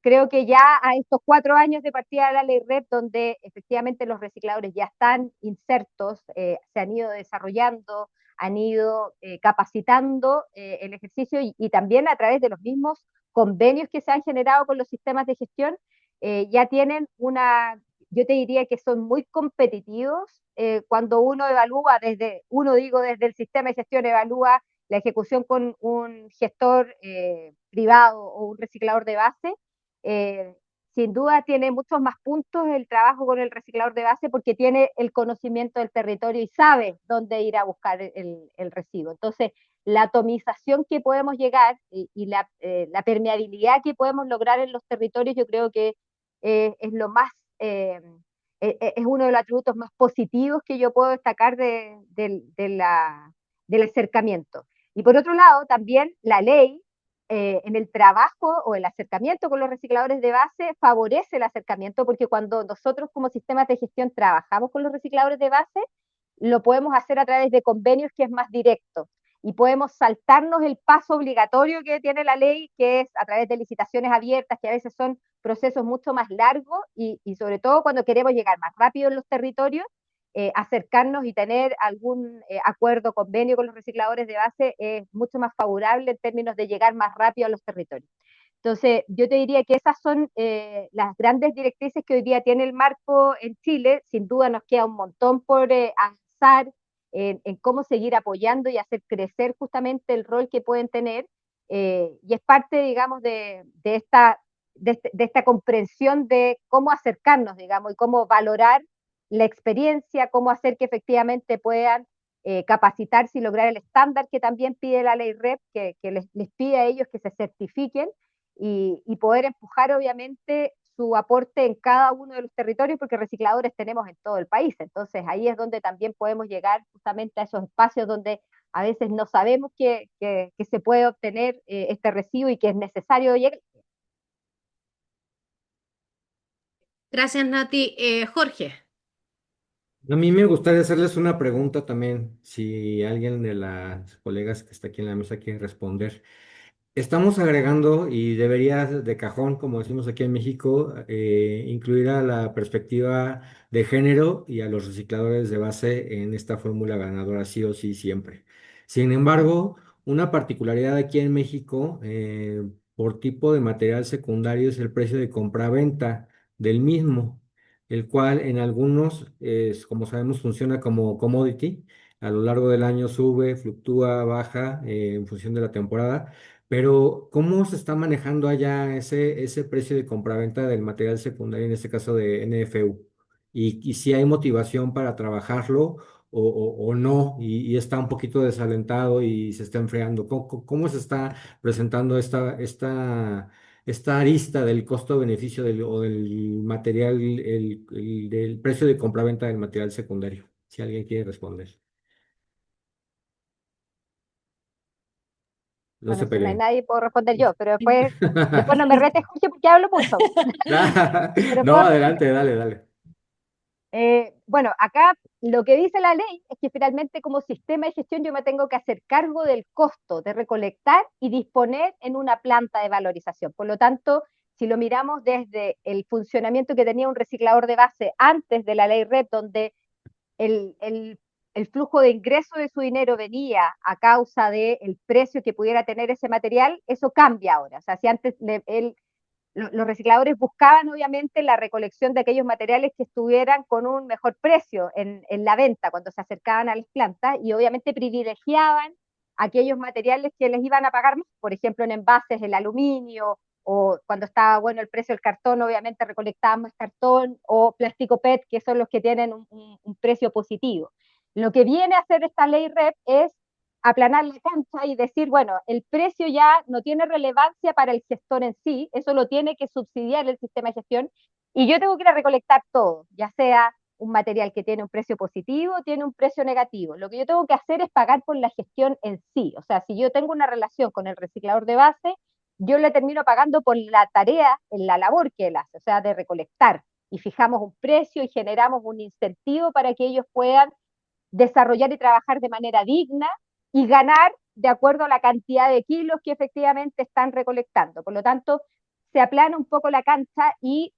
creo que ya a estos 4 años de partida de la ley REP, donde efectivamente los recicladores ya están insertos, se han ido desarrollando, han ido capacitando el ejercicio, y también a través de los mismos convenios que se han generado con los sistemas de gestión, ya tienen yo te diría que son muy competitivos cuando uno evalúa desde el sistema de gestión, evalúa la ejecución con un gestor privado o un reciclador de base. eh, Sin duda tiene muchos más puntos el trabajo con el reciclador de base, porque tiene el conocimiento del territorio y sabe dónde ir a buscar el residuo. Entonces, la atomización que podemos llegar y la permeabilidad que podemos lograr en los territorios, yo creo que es lo más, es uno de los atributos más positivos que yo puedo destacar del acercamiento. Y por otro lado, también la ley en el trabajo o el acercamiento con los recicladores de base favorece el acercamiento, porque cuando nosotros como sistemas de gestión trabajamos con los recicladores de base, lo podemos hacer a través de convenios, que es más directo, y podemos saltarnos el paso obligatorio que tiene la ley, que es a través de licitaciones abiertas, que a veces son procesos mucho más largos, y sobre todo cuando queremos llegar más rápido en los territorios, acercarnos y tener algún acuerdo, convenio con los recicladores de base es mucho más favorable en términos de llegar más rápido a los territorios. Entonces, yo te diría que esas son las grandes directrices que hoy día tiene el marco en Chile. Sin duda nos queda un montón por avanzar en cómo seguir apoyando y hacer crecer justamente el rol que pueden tener, y es parte, digamos, de esta comprensión de cómo acercarnos, digamos, y cómo valorar la experiencia, cómo hacer que efectivamente puedan capacitarse y lograr el estándar que también pide la ley REP, que les pide a ellos que se certifiquen, y poder empujar obviamente su aporte en cada uno de los territorios, porque recicladores tenemos en todo el país. Entonces ahí es donde también podemos llegar justamente a esos espacios donde a veces no sabemos que se puede obtener este residuo y que es necesario llegar. Gracias, Nati. Jorge. A mí me gustaría hacerles una pregunta también, si alguien de las colegas que está aquí en la mesa quiere responder. Estamos agregando, y debería de cajón, como decimos aquí en México, incluir a la perspectiva de género y a los recicladores de base en esta fórmula ganadora, sí o sí, siempre. Sin embargo, una particularidad aquí en México, por tipo de material secundario, es el precio de compraventa del mismo, el cual en algunos, como sabemos, funciona como commodity. A lo largo del año sube, fluctúa, baja, en función de la temporada. Pero, ¿cómo se está manejando allá ese precio de compraventa del material secundario, en este caso de NFU? Y si hay motivación para trabajarlo o no, y está un poquito desalentado y se está enfriando. ¿Cómo se está presentando esta arista del costo-beneficio o del material, del precio de compraventa del material secundario? Si alguien quiere responder. No se Bueno, si no hay peleen. nadie, puedo responder yo, pero después no me retes, Jorge, porque hablo mucho. Pero No, puedo responder. adelante, dale, dale. Bueno, acá lo que dice la ley es que finalmente como sistema de gestión yo me tengo que hacer cargo del costo de recolectar y disponer en una planta de valorización. Por lo tanto, si lo miramos desde el funcionamiento que tenía un reciclador de base antes de la ley REP, donde el, el, el flujo de ingreso de su dinero venía a causa del precio que pudiera tener ese material, eso cambia ahora. O sea, si antes los recicladores buscaban obviamente la recolección de aquellos materiales que estuvieran con un mejor precio en la venta cuando se acercaban a las plantas y obviamente privilegiaban aquellos materiales que les iban a pagar más, por ejemplo en envases el aluminio o cuando estaba bueno el precio del cartón, obviamente recolectaban más cartón o plástico PET, que son los que tienen un precio positivo. Lo que viene a hacer esta ley REP es aplanar la cancha y decir, bueno, el precio ya no tiene relevancia para el gestor en sí, eso lo tiene que subsidiar el sistema de gestión y yo tengo que ir a recolectar todo, ya sea un material que tiene un precio positivo, tiene un precio negativo. Lo que yo tengo que hacer es pagar por la gestión en sí. O sea, si yo tengo una relación con el reciclador de base, yo le termino pagando por la tarea, la labor que él hace, o sea, de recolectar. Y fijamos un precio y generamos un incentivo para que ellos puedan desarrollar y trabajar de manera digna y ganar de acuerdo a la cantidad de kilos que efectivamente están recolectando. Por lo tanto, se aplana un poco la cancha y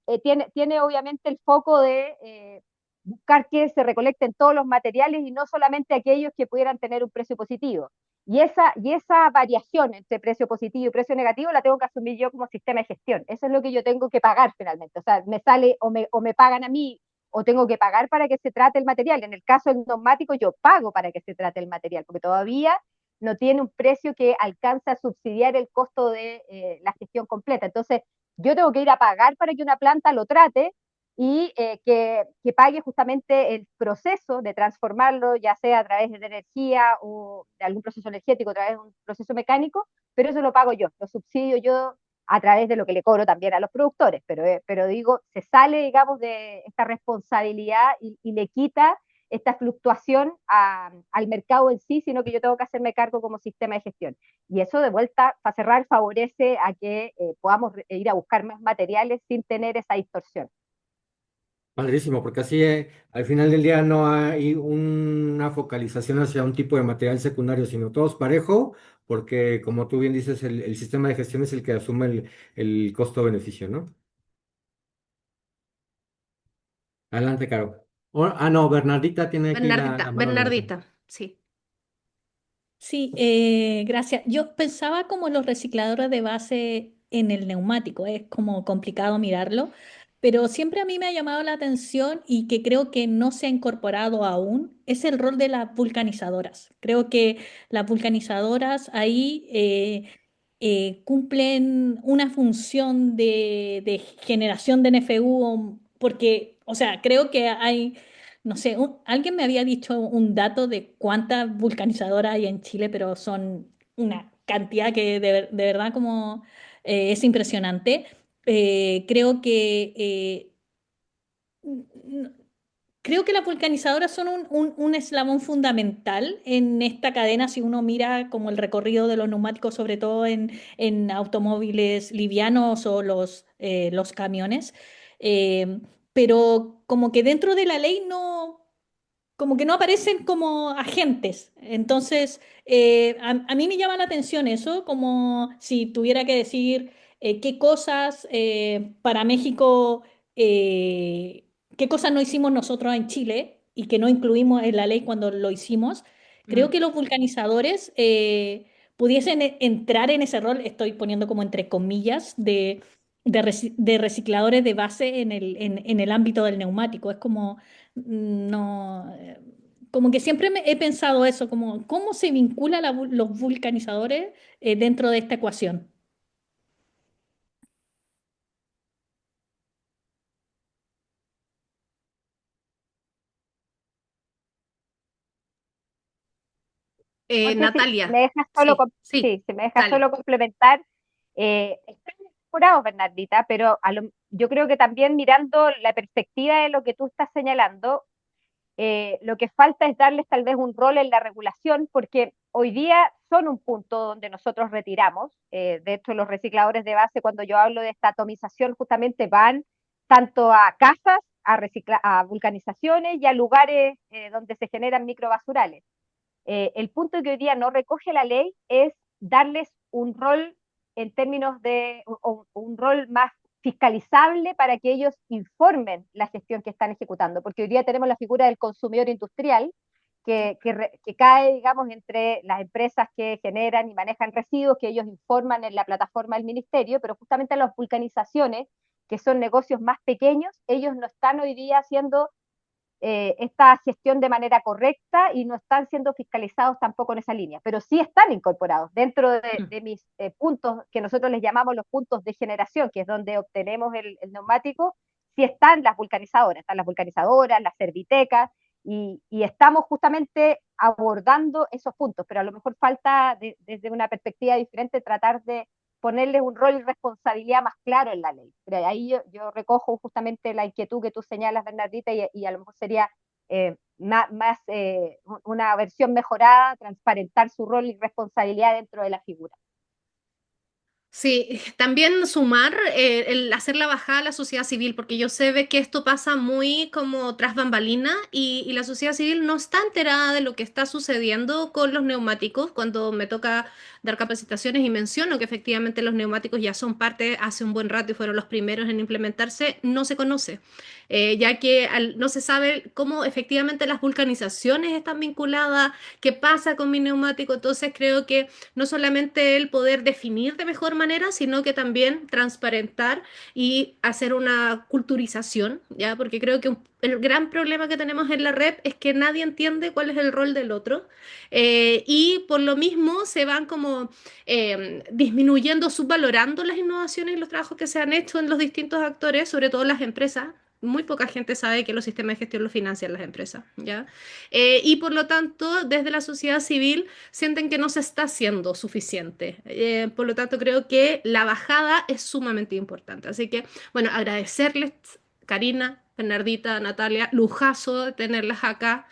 tiene obviamente el foco de buscar que se recolecten todos los materiales y no solamente aquellos que pudieran tener un precio positivo. Y esa variación entre precio positivo y precio negativo la tengo que asumir yo como sistema de gestión. Eso es lo que yo tengo que pagar finalmente. O sea, me sale o me pagan a mí o tengo que pagar para que se trate el material. En el caso del neumático, yo pago para que se trate el material, porque todavía no tiene un precio que alcanza a subsidiar el costo de la gestión completa. Entonces, yo tengo que ir a pagar para que una planta lo trate y que pague justamente el proceso de transformarlo, ya sea a través de energía o de algún proceso energético, a través de un proceso mecánico, pero eso lo pago yo, lo subsidio yo a través de lo que le cobro también a los productores, pero digo, se sale, digamos, de esta responsabilidad y le quita esta fluctuación al mercado en sí, sino que yo tengo que hacerme cargo como sistema de gestión. Y eso de vuelta, para cerrar, favorece a que podamos ir a buscar más materiales sin tener esa distorsión. Padrísimo, porque así al final del día no hay una focalización hacia un tipo de material secundario, sino todos parejo, porque como tú bien dices, el sistema de gestión es el que asume el costo-beneficio, ¿no? Adelante, Caro. No, Bernardita tiene aquí la Bernardita, mano levantada. Bernardita, sí. Sí, gracias. Yo pensaba como los recicladores de base en el neumático, es como complicado mirarlo, pero siempre a mí me ha llamado la atención y que creo que no se ha incorporado aún, es el rol de las vulcanizadoras. Creo que las vulcanizadoras ahí cumplen una función de generación de NFU, porque, o sea, creo que hay no sé, alguien me había dicho un dato de cuántas vulcanizadoras hay en Chile, pero son una cantidad que de verdad como es impresionante. Creo que n- creo que las vulcanizadoras son un eslabón fundamental en esta cadena si uno mira como el recorrido de los neumáticos, sobre todo en automóviles livianos o los camiones. Eh, pero como que dentro de la ley no, como que no aparecen como agentes. Entonces, a mí me llama la atención eso, como si tuviera que decir qué cosas para México, qué cosas no hicimos nosotros en Chile y que no incluimos en la ley cuando lo hicimos. Creo Mm. que los vulcanizadores pudiesen entrar en ese rol, estoy poniendo como entre comillas, de recicladores de base en el ámbito del neumático. Es como no, como que siempre he pensado eso, como cómo se vincula los vulcanizadores dentro de esta ecuación. Jorge, si Natalia, me dejas solo, sí, sí, sí, si me dejas dale. solo complementar, están incorporados, Bernardita, pero yo creo que también mirando la perspectiva de lo que tú estás señalando, lo que falta es darles tal vez un rol en la regulación, porque hoy día son un punto donde nosotros retiramos. De hecho, los recicladores de base, cuando yo hablo de esta atomización, justamente van tanto a casas, a vulcanizaciones y a lugares donde se generan microbasurales. El punto que hoy día no recoge la ley es darles un rol en términos de un rol más fiscalizable para que ellos informen la gestión que están ejecutando, porque hoy día tenemos la figura del consumidor industrial que cae, digamos, entre las empresas que generan y manejan residuos que ellos informan en la plataforma del ministerio, pero justamente las vulcanizaciones, que son negocios más pequeños, ellos no están hoy día haciendo esta gestión de manera correcta y no están siendo fiscalizados tampoco en esa línea, pero sí están incorporados dentro Mm. de mis puntos que nosotros les llamamos los puntos de generación, que es donde obtenemos el neumático, sí están las vulcanizadoras, las servitecas, y estamos justamente abordando esos puntos, pero a lo mejor falta desde una perspectiva diferente tratar de ponerles un rol y responsabilidad más claro en la ley. Pero ahí yo recojo justamente la inquietud que tú señalas, Bernardita, y a lo mejor sería una versión mejorada, transparentar su rol y responsabilidad dentro de la figura. Sí, también sumar el hacer la bajada a la sociedad civil, porque yo sé de que esto pasa muy como tras bambalina y la sociedad civil no está enterada de lo que está sucediendo con los neumáticos. Cuando me toca dar capacitaciones y menciono que efectivamente los neumáticos ya son parte hace un buen rato y fueron los primeros en implementarse, no se conoce, ya que no se sabe cómo efectivamente las vulcanizaciones están vinculadas, qué pasa con mi neumático. Entonces creo que no solamente el poder definir de mejor manera, sino que también transparentar y hacer una culturización, ¿ya? Porque creo que el gran problema que tenemos en la red es que nadie entiende cuál es el rol del otro, y por lo mismo se van como disminuyendo, subvalorando las innovaciones y los trabajos que se han hecho en los distintos actores, sobre todo las empresas. Muy poca gente sabe que los sistemas de gestión los financian las empresas, ¿ya? Y por lo tanto, desde la sociedad civil sienten que no se está haciendo suficiente. Por lo tanto, creo que la bajada es sumamente importante. Así que, bueno, agradecerles, Karina, Bernardita, Natalia, lujazo de tenerlas acá.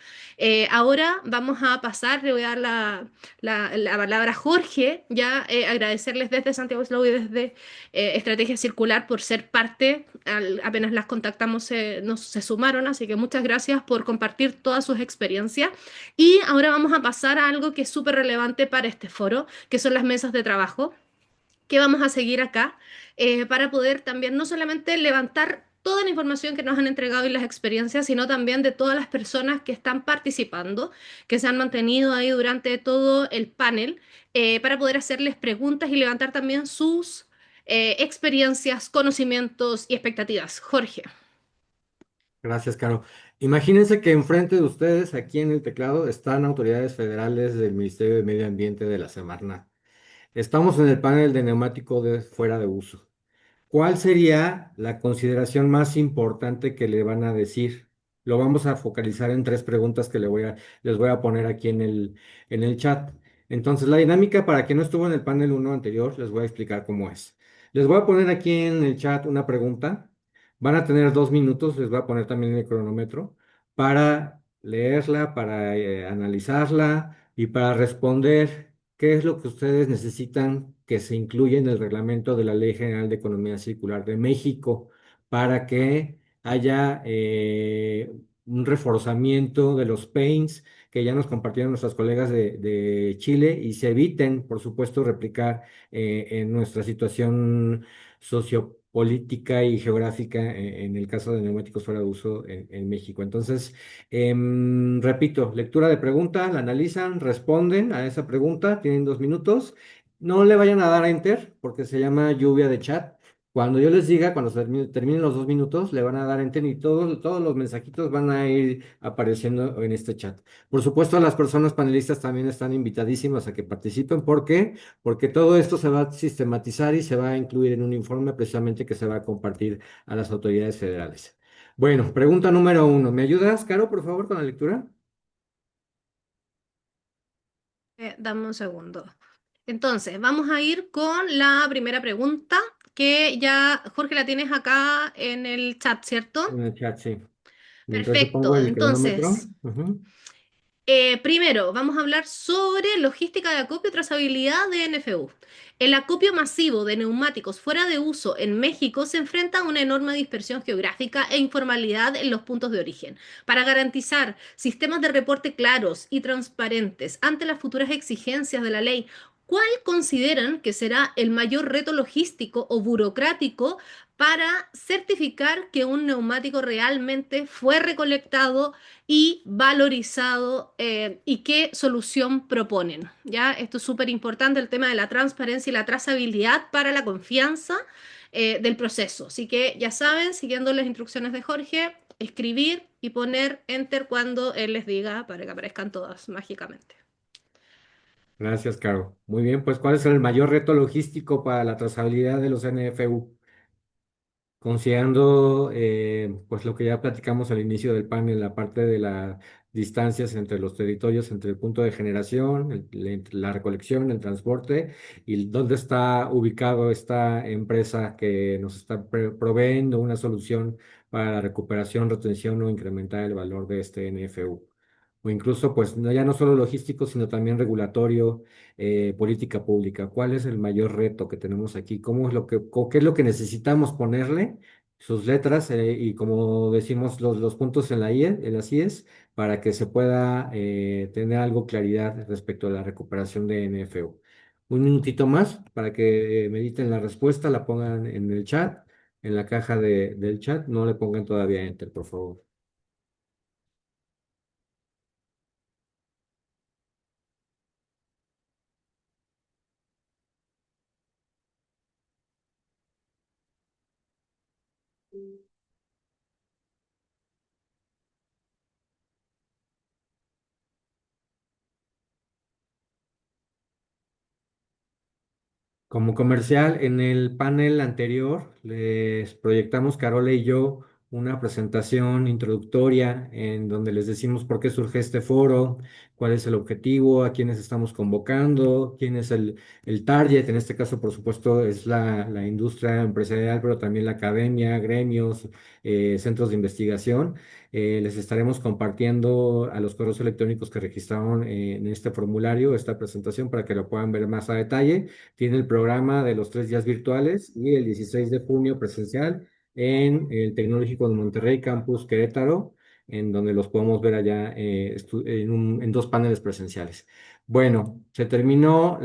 Ahora vamos a pasar, le voy a dar la palabra a Jorge, ya agradecerles desde Santiago Slow y desde Estrategia Circular por ser parte, apenas las contactamos se sumaron, así que muchas gracias por compartir todas sus experiencias. Y ahora vamos a pasar a algo que es súper relevante para este foro, que son las mesas de trabajo, que vamos a seguir acá para poder también no solamente levantar toda la información que nos han entregado y las experiencias, sino también de todas las personas que están participando, que se han mantenido ahí durante todo el panel, para poder hacerles preguntas y levantar también sus experiencias, conocimientos y expectativas. Jorge. Gracias, Caro. Imagínense que enfrente de ustedes, aquí en el teclado, están autoridades federales del Ministerio de Medio Ambiente de la Semarnat. Estamos en el panel de neumático de fuera de uso. ¿Cuál sería la consideración más importante que le van a decir? Lo vamos a focalizar en tres preguntas que les voy a poner aquí en el chat. Entonces, la dinámica para quien no estuvo en el panel uno anterior, les voy a explicar cómo es. Les voy a poner aquí en el chat una pregunta. Van a tener 2 minutos, les voy a poner también el cronómetro para leerla, para analizarla y para responder qué es lo que ustedes necesitan que se incluya en el reglamento de la Ley General de Economía Circular de México para que haya un reforzamiento de los paints que ya nos compartieron nuestras colegas de Chile y se eviten, por supuesto, replicar en nuestra situación sociopolítica y geográfica en el caso de neumáticos fuera de uso en México. Entonces, repito, lectura de pregunta, la analizan, responden a esa pregunta, tienen 2 minutos. No le vayan a dar a enter porque se llama lluvia de chat. Cuando yo les diga, cuando terminen los 2 minutos, le van a dar enter y todos los mensajitos van a ir apareciendo en este chat. Por supuesto, las personas panelistas también están invitadísimas a que participen. ¿Por qué? Porque todo esto se va a sistematizar y se va a incluir en un informe precisamente que se va a compartir a las autoridades federales. Bueno, pregunta número 1. ¿Me ayudas, Caro, por favor, con la lectura? Dame un segundo. Entonces, vamos a ir con la primera pregunta, que ya, Jorge, la tienes acá en el chat, En ¿cierto? el chat, sí. Mientras yo pongo Perfecto. el cronómetro. Entonces, Ujú. primero, vamos a hablar sobre logística de acopio y trazabilidad de NFU. El acopio masivo de neumáticos fuera de uso en México se enfrenta a una enorme dispersión geográfica e informalidad en los puntos de origen. Para garantizar sistemas de reporte claros y transparentes ante las futuras exigencias de la ley, ¿cuál consideran que será el mayor reto logístico o burocrático para certificar que un neumático realmente fue recolectado y valorizado, y qué solución proponen? ¿Ya? Esto es súper importante, el tema de la transparencia y la trazabilidad para la confianza del proceso. Así que ya saben, siguiendo las instrucciones de Jorge, escribir y poner enter cuando él les diga para que aparezcan todas mágicamente. Gracias, Caro. Muy bien, pues ¿cuál es el mayor reto logístico para la trazabilidad de los NFU? Considerando pues lo que ya platicamos al inicio del panel, la parte de las distancias entre los territorios, entre el punto de generación, la recolección, el transporte y dónde está ubicado esta empresa que nos está proveyendo una solución para la recuperación, retención o incrementar el valor de este NFU. O incluso, pues, ya no solo logístico, sino también regulatorio, política pública. ¿Cuál es el mayor reto que tenemos aquí? ¿Cómo es qué es lo que necesitamos ponerle sus letras y como decimos los puntos en en las IES para que se pueda tener algo claridad respecto a la recuperación de NFU? Un minutito más para que mediten la respuesta, la pongan en el chat, en la caja del chat. No le pongan todavía enter, por favor. Como comercial, en el panel anterior les proyectamos, Carola y yo, una presentación introductoria en donde les decimos por qué surge este foro, cuál es el objetivo, a quiénes estamos convocando, quién es el target. En este caso, por supuesto, es la industria empresarial, pero también la academia, gremios, centros de investigación. Les estaremos compartiendo a los correos electrónicos que registraron en este formulario esta presentación para que lo puedan ver más a detalle. Tiene el programa de los 3 días virtuales y el 16 de junio presencial en el Tecnológico de Monterrey, Campus Querétaro, en donde los podemos ver allá en 2 paneles presenciales. Bueno, se terminó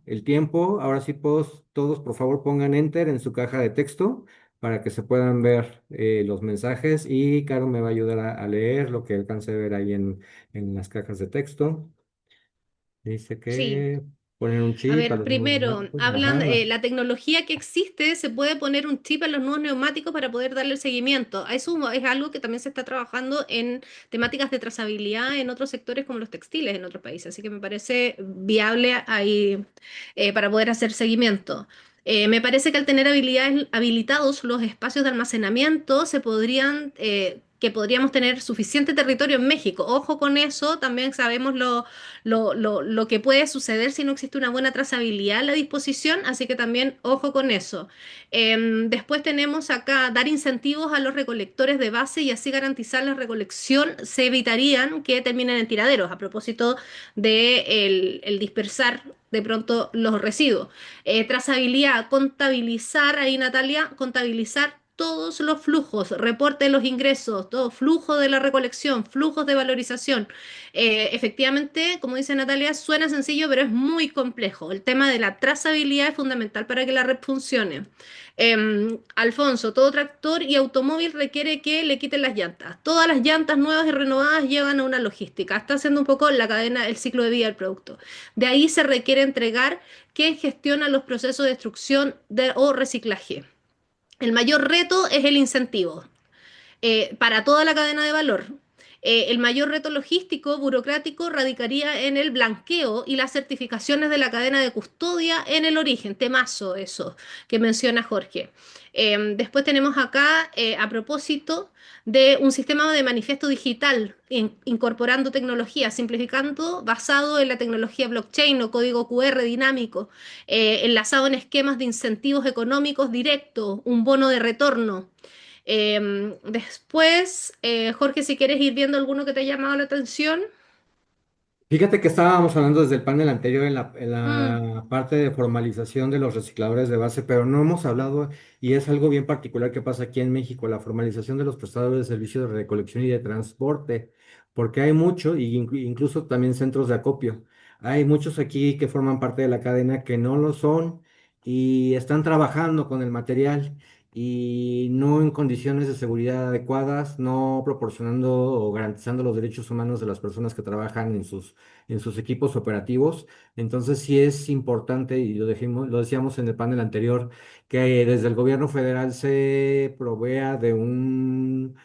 el tiempo. Ahora sí, todos por favor pongan enter en su caja de texto para que se puedan ver los mensajes y Caro me va a ayudar a leer lo que alcance a ver ahí en las cajas de texto. Dice Sí. que poner un A chip a ver, los nuevos primero, neumáticos. hablan, Ajá, la tecnología que existe, se puede poner un chip en los nuevos neumáticos para poder darle el seguimiento. Eso es algo que también se está trabajando en temáticas de trazabilidad en otros sectores como los textiles en otros países, así que me parece viable ahí, para poder hacer seguimiento. Me parece que al tener habilitados los espacios de almacenamiento, se podrían que podríamos tener suficiente territorio en México. Ojo con eso, también sabemos lo que puede suceder si no existe una buena trazabilidad a la disposición, así que también ojo con eso. Después tenemos acá dar incentivos a los recolectores de base y así garantizar la recolección. Se evitarían que terminen en tiraderos, a propósito de el dispersar de pronto los residuos. Trazabilidad, contabilizar, ahí Natalia, contabilizar todos los flujos, reporte de los ingresos, todo flujo de la recolección, flujos de valorización. Efectivamente, como dice Natalia, suena sencillo, pero es muy complejo. El tema de la trazabilidad es fundamental para que la red funcione. Alfonso, todo tractor y automóvil requiere que le quiten las llantas. Todas las llantas nuevas y renovadas llevan a una logística. Está haciendo un poco la cadena, el ciclo de vida del producto. De ahí se requiere entregar quién gestiona los procesos de destrucción o reciclaje. El mayor reto es el incentivo para toda la cadena de valor. El mayor reto logístico, burocrático, radicaría en el blanqueo y las certificaciones de la cadena de custodia en el origen. Temazo eso que menciona Jorge. Después tenemos acá, a propósito de un sistema de manifiesto digital, incorporando tecnología, simplificando, basado en la tecnología blockchain o código QR dinámico, enlazado en esquemas de incentivos económicos directos, un bono de retorno. Después, Jorge, si quieres ir viendo alguno que te haya llamado la atención. Fíjate que estábamos hablando desde el panel anterior en Mm, la parte de formalización de los recicladores de base, pero no hemos hablado, y es algo bien particular que pasa aquí en México, la formalización de los prestadores de servicios de recolección y de transporte, porque hay mucho, y incluso también centros de acopio. Hay muchos aquí que forman parte de la cadena que no lo son y están trabajando con el material y no en condiciones de seguridad adecuadas, no proporcionando o garantizando los derechos humanos de las personas que trabajan en sus equipos operativos. Entonces sí es importante, y lo decíamos en el panel anterior, que desde el gobierno federal se provea de un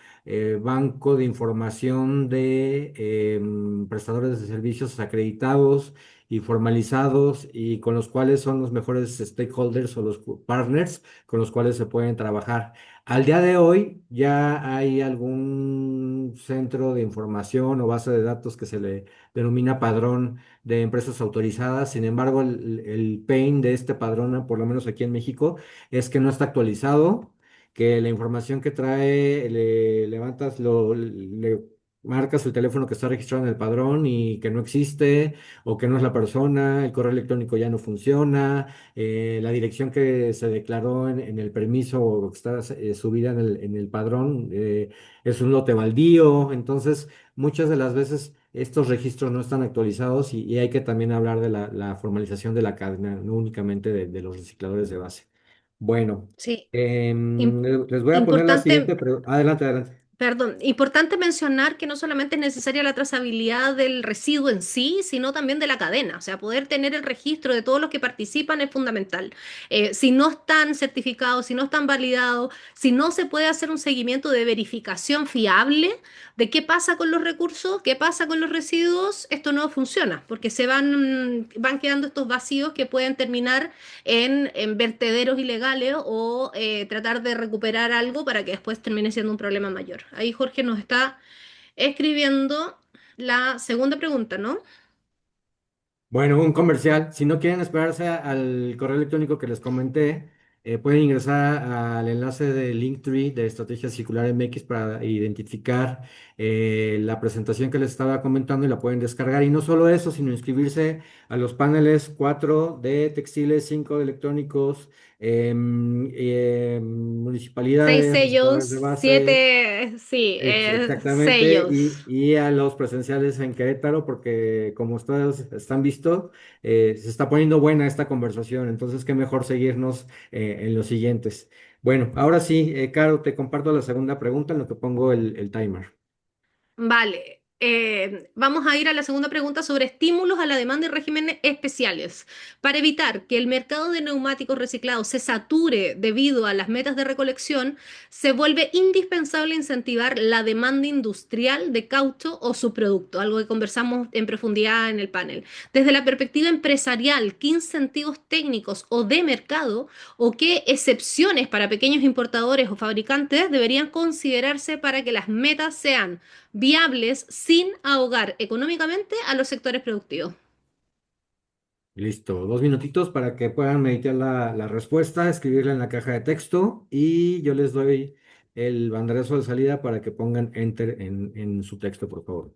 banco de información de prestadores de servicios acreditados y formalizados y con los cuales son los mejores stakeholders o los partners con los cuales se pueden trabajar. Al día de hoy ya hay algún centro de información o base de datos que se le denomina padrón de empresas autorizadas. Sin embargo, el pain de este padrón, por lo menos aquí en México, es que no está actualizado, que la información que trae, le levantas, le marcas el teléfono que está registrado en el padrón y que no existe o que no es la persona, el correo electrónico ya no funciona, la dirección que se declaró en el permiso o que está subida en el padrón es un lote baldío. Entonces, muchas de las veces estos registros no están actualizados y hay que también hablar de la formalización de la cadena, no únicamente de los recicladores de base. Bueno, sí, Im- les voy a poner la siguiente importante. pregunta. Adelante, adelante. Perdón, importante mencionar que no solamente es necesaria la trazabilidad del residuo en sí, sino también de la cadena. O sea, poder tener el registro de todos los que participan es fundamental. Si no están certificados, si no están validados, si no se puede hacer un seguimiento de verificación fiable de qué pasa con los recursos, qué pasa con los residuos, esto no funciona, porque van quedando estos vacíos que pueden terminar en vertederos ilegales o tratar de recuperar algo para que después termine siendo un problema mayor. Ahí Jorge nos está escribiendo la segunda pregunta, ¿no? Bueno, un comercial. Si no quieren esperarse al correo electrónico que les comenté, pueden ingresar al enlace de Linktree de Estrategia Circular MX para identificar la presentación que les estaba comentando y la pueden descargar. Y no solo eso, sino inscribirse a los paneles 4 de textiles, 5 de electrónicos, Seis municipalidades, sellos, recicladores de base. sí, Exactamente, sellos. y a los presenciales en Querétaro, porque como ustedes están visto, se está poniendo buena esta conversación, entonces qué mejor seguirnos en los siguientes. Bueno, ahora sí, Caro, te comparto la segunda pregunta en lo que pongo el timer. Vale. Vamos a ir a la segunda pregunta sobre estímulos a la demanda y regímenes especiales. Para evitar que el mercado de neumáticos reciclados se sature debido a las metas de recolección, se vuelve indispensable incentivar la demanda industrial de caucho o subproducto, algo que conversamos en profundidad en el panel. Desde la perspectiva empresarial, ¿qué incentivos técnicos o de mercado o qué excepciones para pequeños importadores o fabricantes deberían considerarse para que las metas sean viables sin ahogar económicamente a los sectores productivos? Listo, 2 minutitos para que puedan meditar la respuesta, escribirla en la caja de texto y yo les doy el banderazo de salida para que pongan enter en su texto, por favor.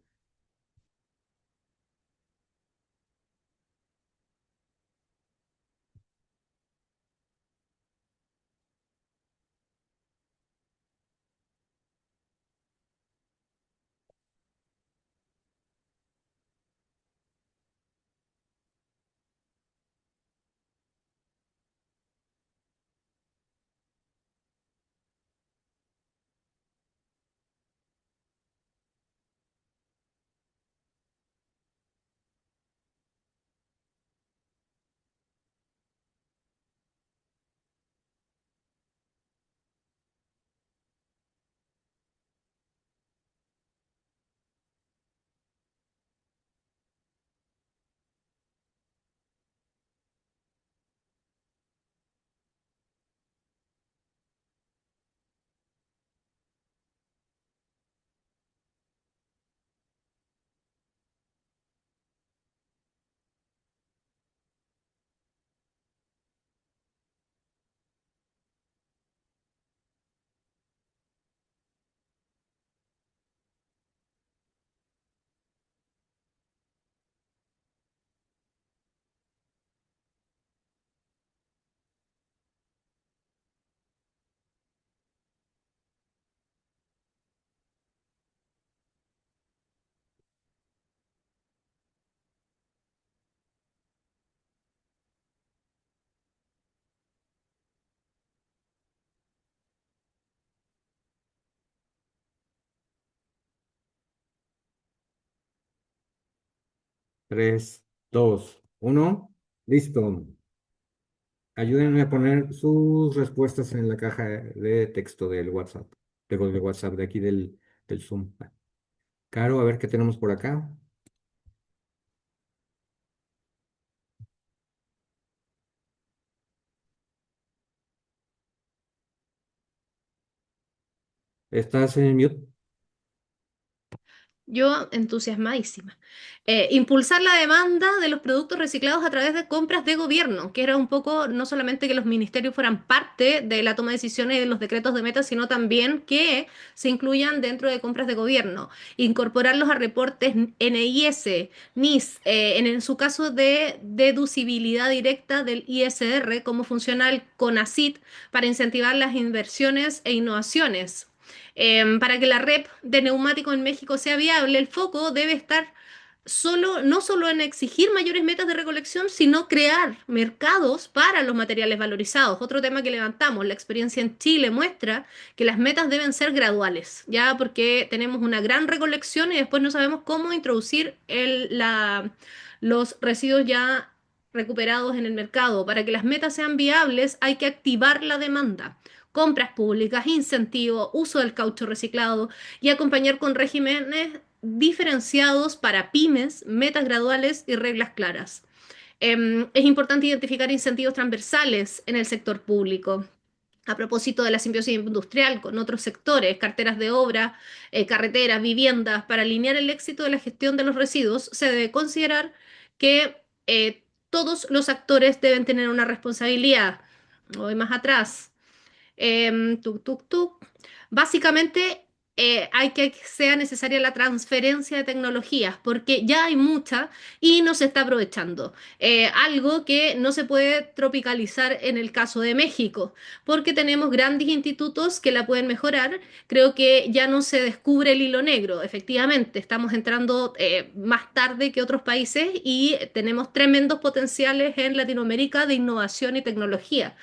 Tres, dos, uno, listo. Ayúdenme a poner sus respuestas en la caja de texto del WhatsApp, del WhatsApp de aquí del Zoom. Caro, a ver qué tenemos por acá. ¿Estás en mute? Yo entusiasmadísima. Impulsar la demanda de los productos reciclados a través de compras de gobierno, que era un poco no solamente que los ministerios fueran parte de la toma de decisiones y de los decretos de meta, sino también que se incluyan dentro de compras de gobierno. Incorporarlos a reportes NIS, NIS, en su caso de deducibilidad directa del ISR, cómo funciona el CONACYT para incentivar las inversiones e innovaciones. Para que la red de neumáticos en México sea viable, el foco debe estar no solo en exigir mayores metas de recolección, sino crear mercados para los materiales valorizados. Otro tema que levantamos, la experiencia en Chile muestra que las metas deben ser graduales, ya porque tenemos una gran recolección y después no sabemos cómo introducir los residuos ya recuperados en el mercado. Para que las metas sean viables, hay que activar la demanda, compras públicas, incentivos, uso del caucho reciclado y acompañar con regímenes diferenciados para pymes, metas graduales y reglas claras. Es importante identificar incentivos transversales en el sector público. A propósito de la simbiosis industrial con otros sectores, carteras de obra, carreteras, viviendas, para alinear el éxito de la gestión de los residuos, se debe considerar que todos los actores deben tener una responsabilidad. Voy más atrás. Tuk, tuk, tuk. Básicamente, hay que sea necesaria la transferencia de tecnologías porque ya hay mucha y no se está aprovechando. Algo que no se puede tropicalizar en el caso de México porque tenemos grandes institutos que la pueden mejorar. Creo que ya no se descubre el hilo negro. Efectivamente, estamos entrando más tarde que otros países y tenemos tremendos potenciales en Latinoamérica de innovación y tecnología.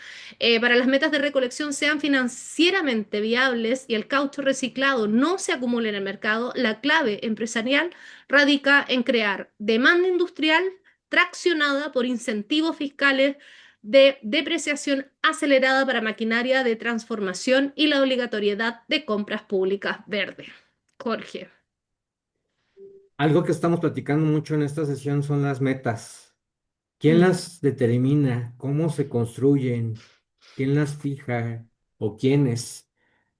Para las metas de recolección sean financieramente viables y el caucho reciclado mercado no se acumule en el mercado, la clave empresarial radica en crear demanda industrial traccionada por incentivos fiscales de depreciación acelerada para maquinaria de transformación y la obligatoriedad de compras públicas verdes. Jorge. Algo que estamos platicando mucho en esta sesión son las metas. ¿Quién Mm. las determina? ¿Cómo se construyen? ¿Quién las fija? ¿O quiénes?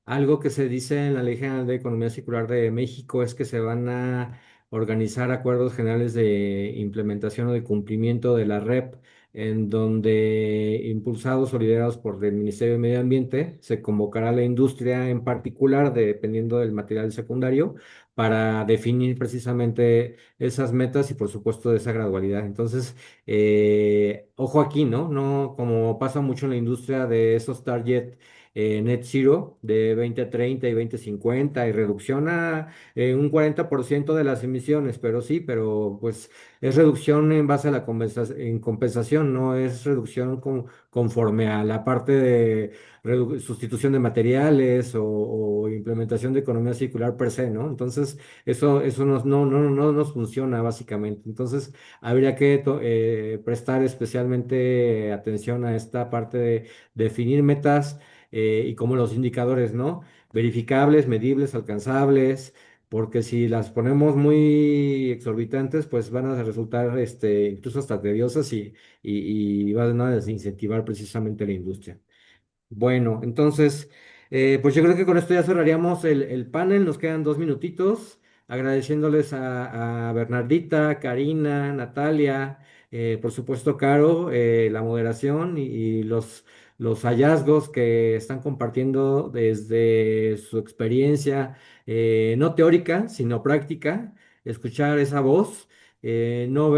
Algo que se dice en la Ley General de Economía Circular de México es que se van a organizar acuerdos generales de implementación o de cumplimiento de la REP, en donde, impulsados o liderados por el Ministerio de Medio Ambiente, se convocará a la industria en particular, dependiendo del material secundario, para definir precisamente esas metas y, por supuesto, de esa gradualidad. Entonces, ojo aquí, ¿no? No, como pasa mucho en la industria de esos target net zero de 2030 y 2050 y reducción a un 40% de las emisiones, pero sí, pero pues es reducción en base a la en compensación, no es reducción conforme a la parte de sustitución de materiales o implementación de economía circular per se, ¿no? Entonces, eso no nos funciona básicamente. Entonces, habría que prestar especialmente atención a esta parte de definir metas y como los indicadores, ¿no? Verificables, medibles, alcanzables, porque si las ponemos muy exorbitantes, pues van a resultar incluso hasta tediosas y van a desincentivar precisamente la industria. Bueno, entonces, pues yo creo que con esto ya cerraríamos el panel. Nos quedan 2 minutitos. Agradeciéndoles a Bernardita, Karina, Natalia, por supuesto, Caro, la moderación y los hallazgos que están compartiendo desde su experiencia, no teórica, sino práctica. Escuchar esa voz, no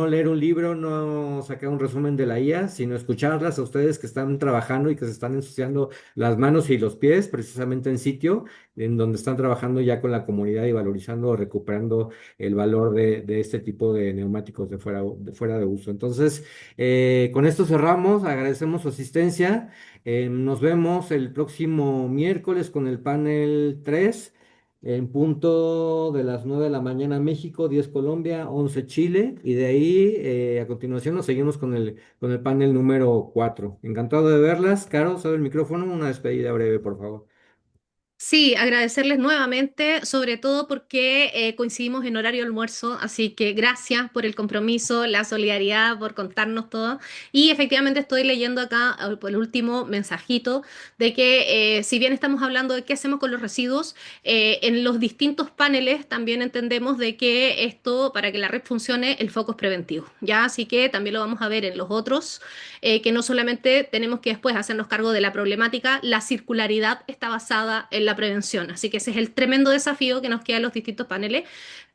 leer un libro, no sacar un resumen de la IA, sino escucharlas a ustedes que están trabajando y que se están ensuciando las manos y los pies precisamente en sitio, en donde están trabajando ya con la comunidad y valorizando o recuperando el valor de este tipo de neumáticos de fuera de uso. Entonces, con esto cerramos, agradecemos su asistencia. Nos vemos el próximo miércoles con el panel 3 en punto de las 9 de la mañana México, 10 Colombia, 11 Chile, y de ahí a continuación nos seguimos con el panel número 4. Encantado de verlas. Caro, sabe el micrófono, una despedida breve, por favor. Sí, agradecerles nuevamente, sobre todo porque coincidimos en horario de almuerzo, así que gracias por el compromiso, la solidaridad, por contarnos todo. Y efectivamente estoy leyendo acá por el último mensajito de que si bien estamos hablando de qué hacemos con los residuos, en los distintos paneles también entendemos de que esto, para que la red funcione, el foco es preventivo, ¿ya? Así que también lo vamos a ver en los otros, que no solamente tenemos que después hacernos cargo de la problemática, la circularidad está basada en la prevención. Así que ese es el tremendo desafío que nos queda en los distintos paneles.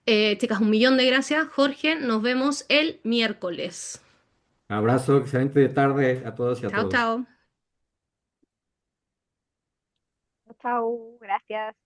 Chicas, un millón de gracias. Jorge, nos vemos el miércoles. Abrazo, excelente tarde a todos y a Chao, todos. chao. Chao, gracias.